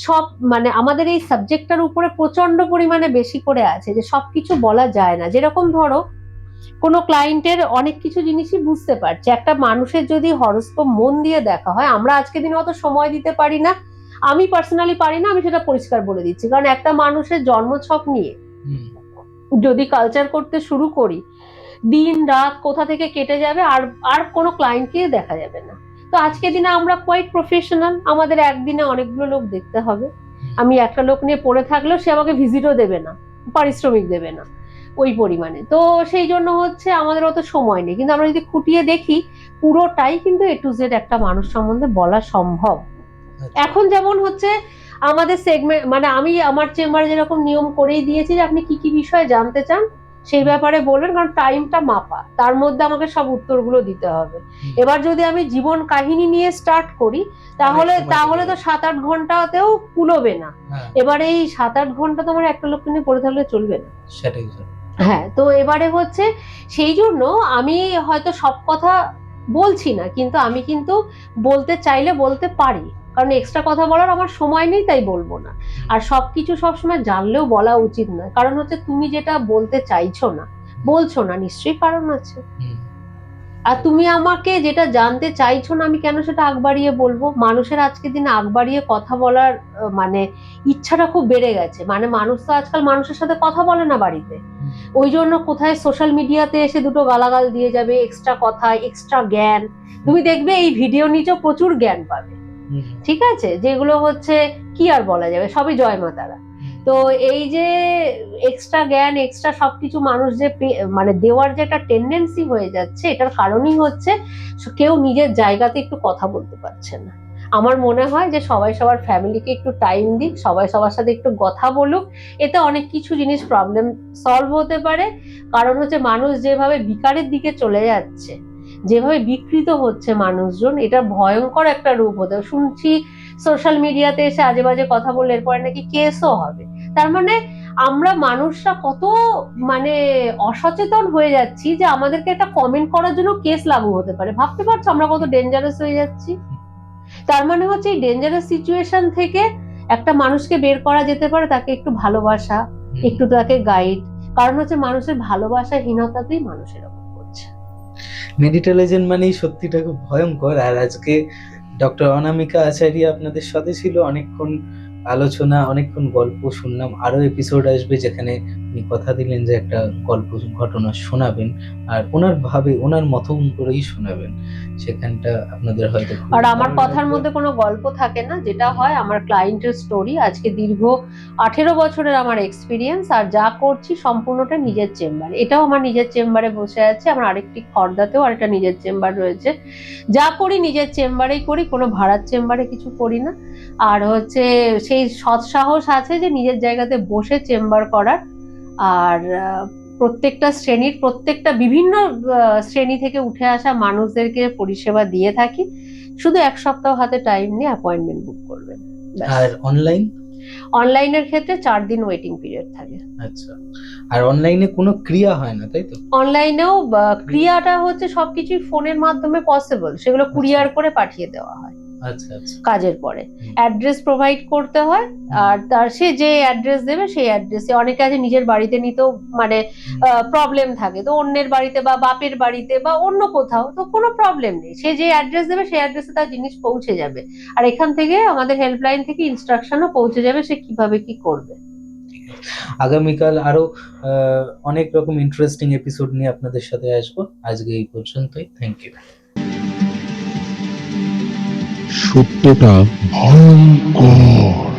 সব মানে আমাদের এই সাবজেক্টটার উপরে প্রচন্ড পরিমাণে বেশি করে আছে, যে সবকিছু বলা যায় না। যেরকম ধরো কোনো ক্লায়েন্টের অনেক কিছু জিনিসই বুঝতে পারছে, একটা মানুষের যদি হরোস্কোপ মন দিয়ে দেখা হয়, আমরা আজকে দিনে অত সময় দিতে পারি না, আমি পার্সোনালি পারি না, আমি সেটা পরিষ্কার বলে দিচ্ছি, কারণ একটা মানুষের জন্মছক নিয়ে যদি কালচার করতে শুরু করি, দিন রাত কোথা থেকে কেটে যাবে আর আর কোনো ক্লায়েন্টকে দেখা যাবে না। তো আজকে দিনে আমরা কোয়াইট প্রফেশনাল, আমাদের একদিনে অনেকগুলো লোক দেখতে হবে। আমি একটা লোক নিয়ে পড়ে থাকলেও সে আমাকে ভিজিটও দেবে না, পারিশ্রমিক দেবে না ওই পরিমাণে। তো সেই জন্য হচ্ছে আমাদের অত সময় নেই, কিন্তু আমরা যদি খুঁটিয়ে দেখি পুরোটাই কিন্তু এ টু জেড একটা মানুষ সম্বন্ধে বলা সম্ভব। এখন যেমন হচ্ছে আমাদের সেগমেন্ট, মানে আমি আমার চেম্বারে যেরকম নিয়ম করেই দিয়েছি যে আপনি কি কি বিষয়ে জানতে চান সেই ব্যাপারে বলবেন, কারণ টাইমটা মাপা, তার মধ্যে আমাকে সব উত্তরগুলো দিতে হবে। এবার যদি আমি জীবন কাহিনী নিয়ে স্টার্ট করি তাহলে তো 7-8 ঘন্টাতেও কুলোবে না। এবার এই 7-8 ঘন্টা তোমার একটা লোককে নিয়ে পড়ে থাকলে চলবে না। সেটাই। হ্যাঁ, তো এবারে হচ্ছে সেই জন্য আমি হয়তো সব কথা বলছি না, কিন্তু আমি কিন্তু বলতে চাইলে বলতে পারি, কারণ এক্সট্রা কথা বলার আমার সময় নেই, তাই বলবো না। আর সবকিছু সবসময় জানলেও বলা উচিত নয়, কারণ হচ্ছে তুমি যেটা বলতে চাইছো না, বলছো না, নিশ্চয়ই কারণ আছে। আর তুমি আমাকে যেটা জানতে চাইছো না, আমি কেন সেটা আগ বাড়িয়ে বলবো? মানুষের আজকের দিনে আগ বাড়িয়ে কথা বলার মানে ইচ্ছাটা খুব বেড়ে গেছে। মানে মানুষ তো আজকাল মানুষের সাথে কথা বলে না বাড়িতে, ওই জন্য কোথায় সোশ্যাল মিডিয়াতে এসে দুটো গালাগাল দিয়ে যাবে, এক্সট্রা কথা, এক্সট্রা জ্ঞান। তুমি দেখবে এই ভিডিও নিচেও প্রচুর জ্ঞান পাবে, ঠিক আছে, যেগুলো হচ্ছে কি আর বলা যাবে, সবই জয় মা তারা। তো এই যে এক্সট্রা জ্ঞান, এক্সট্রা সবকিছু মানুষ যে মানে দেওয়ার যে একটা টেন্ডেন্সি হয়ে যাচ্ছে, এটার কারণই হচ্ছে কেউ নিজের জায়গাতে একটু কথা বলতে পারছে না। আমার মনে হয় যে সবাই সবার ফ্যামিলিকে একটু টাইম দিক, সবাই সবার সাথে একটু কথা বলুক, এতে অনেক কিছু জিনিস প্রবলেম সলভ হতে পারে। কারণ হচ্ছে মানুষ যেভাবে বিকারের দিকে চলে যাচ্ছে, যেভাবে বিকৃত হচ্ছে মানুষজন, এটা ভয়ঙ্কর একটা রূপ হতে শুনছি। সোশ্যাল মিডিয়াতে এসে আজে বাজে কথা বললে এরপরে নাকি কেসও হবে। তার মানে আমরা মানুষরা কত মানে অসচেতন হয়ে যাচ্ছি যে আমাদেরকে একটা কমেন্ট করার জন্য কেস লাগু হতে পারে। ভাবতে পারছো আমরা কত ডেঞ্জারাস হয়ে যাচ্ছি? তার মানে হচ্ছে এই ডেঞ্জারাস সিচুয়েশন থেকে একটা মানুষকে বের করা যেতে পারে, তাকে একটু ভালোবাসা, একটু তাকে গাইড। কারণ হচ্ছে মানুষের ভালোবাসাহীনতাতেই মানুষ এরকম করছে। মেডিটেলিজেন মানেই সত্যিটা খুব ভয়ঙ্কর। আর আজকে ডক্টর অনামিকা আচার্য আপনাদের সাথে ছিল, অনেকক্ষণ আলোচনা, অনেকক্ষণ গল্প শুনলাম। আরো এপিসোড আসবে যেখানে উনি কথা দিলেন যে একটা গল্প ঘটনা শোনাবেন, আর ওনার মতো করেই শোনাবেন। সেখানটা আপনাদের হয়তো আর আমার কথার মধ্যে কোনো গল্প থাকে না, যেটা হয় আমার ক্লায়েন্টের স্টোরি। আজকে দীর্ঘ 18 বছরের আমার এক্সপিরিয়েন্স, আর যা করছি সম্পূর্ণটা নিজের চেম্বারে। এটাও আমার নিজের চেম্বারে বসে আছে, আমার আরেকটি খর্দাতেও আরেকটা নিজের চেম্বার রয়েছে। যা করি নিজের চেম্বারেই করি, কোনো ভাড়ার চেম্বারে কিছু করি না। আর হচ্ছে সেই সৎসাহস আছে যে নিজের জায়গাতে বসে চেম্বার করার। আর প্রত্যেকটা শ্রেণীর, প্রত্যেকটা বিভিন্ন শ্রেণী থেকে উঠে আসা মানুষদেরকে পরিষেবা দিয়ে থাকি। শুধু এক সপ্তাহ হাতে টাইম নিয়ে অ্যাপয়েন্টমেন্ট বুক করবেন। আর অনলাইনের ক্ষেত্রে 4 দিন ওয়েটিং পিরিয়ড থাকে। আচ্ছা, আর অনলাইনে কোনো ক্রিয়া হয় না, তাই তো? অনলাইনেও ক্রিয়াটা হচ্ছে সবকিছুই ফোনের মাধ্যমে পসিবল, সেগুলো কুরিয়ার করে পাঠিয়ে দেওয়া হয়। আচ্ছা আচ্ছা। কাজের পরে অ্যাড্রেস প্রোভাইড করতে হয়, আর তার সে যে অ্যাড্রেস দেবে সেই অ্যাড্রেসে, অনেকে আছে নিজের বাড়িতে নিতেও মানে প্রবলেম থাকে, তো অন্যের বাড়িতে বা বাপের বাড়িতে বা অন্য কোথাও, তো কোনো প্রবলেম নেই, সে যে অ্যাড্রেস দেবে সেই অ্যাড্রেসে তার জিনিস পৌঁছে যাবে। আর এখান থেকে আমাদের হেল্পলাইন থেকে ইনস্ট্রাকশনও পৌঁছে যাবে সে কিভাবে কি করবে। আগামীকাল আরো অনেক রকম ইন্টারেস্টিং এপিসোড নিয়ে আপনাদের সাথে আসবো। আজকে এই পর্যন্তই, থ্যাংক ইউ। সত্যটা ভয়ঙ্কর।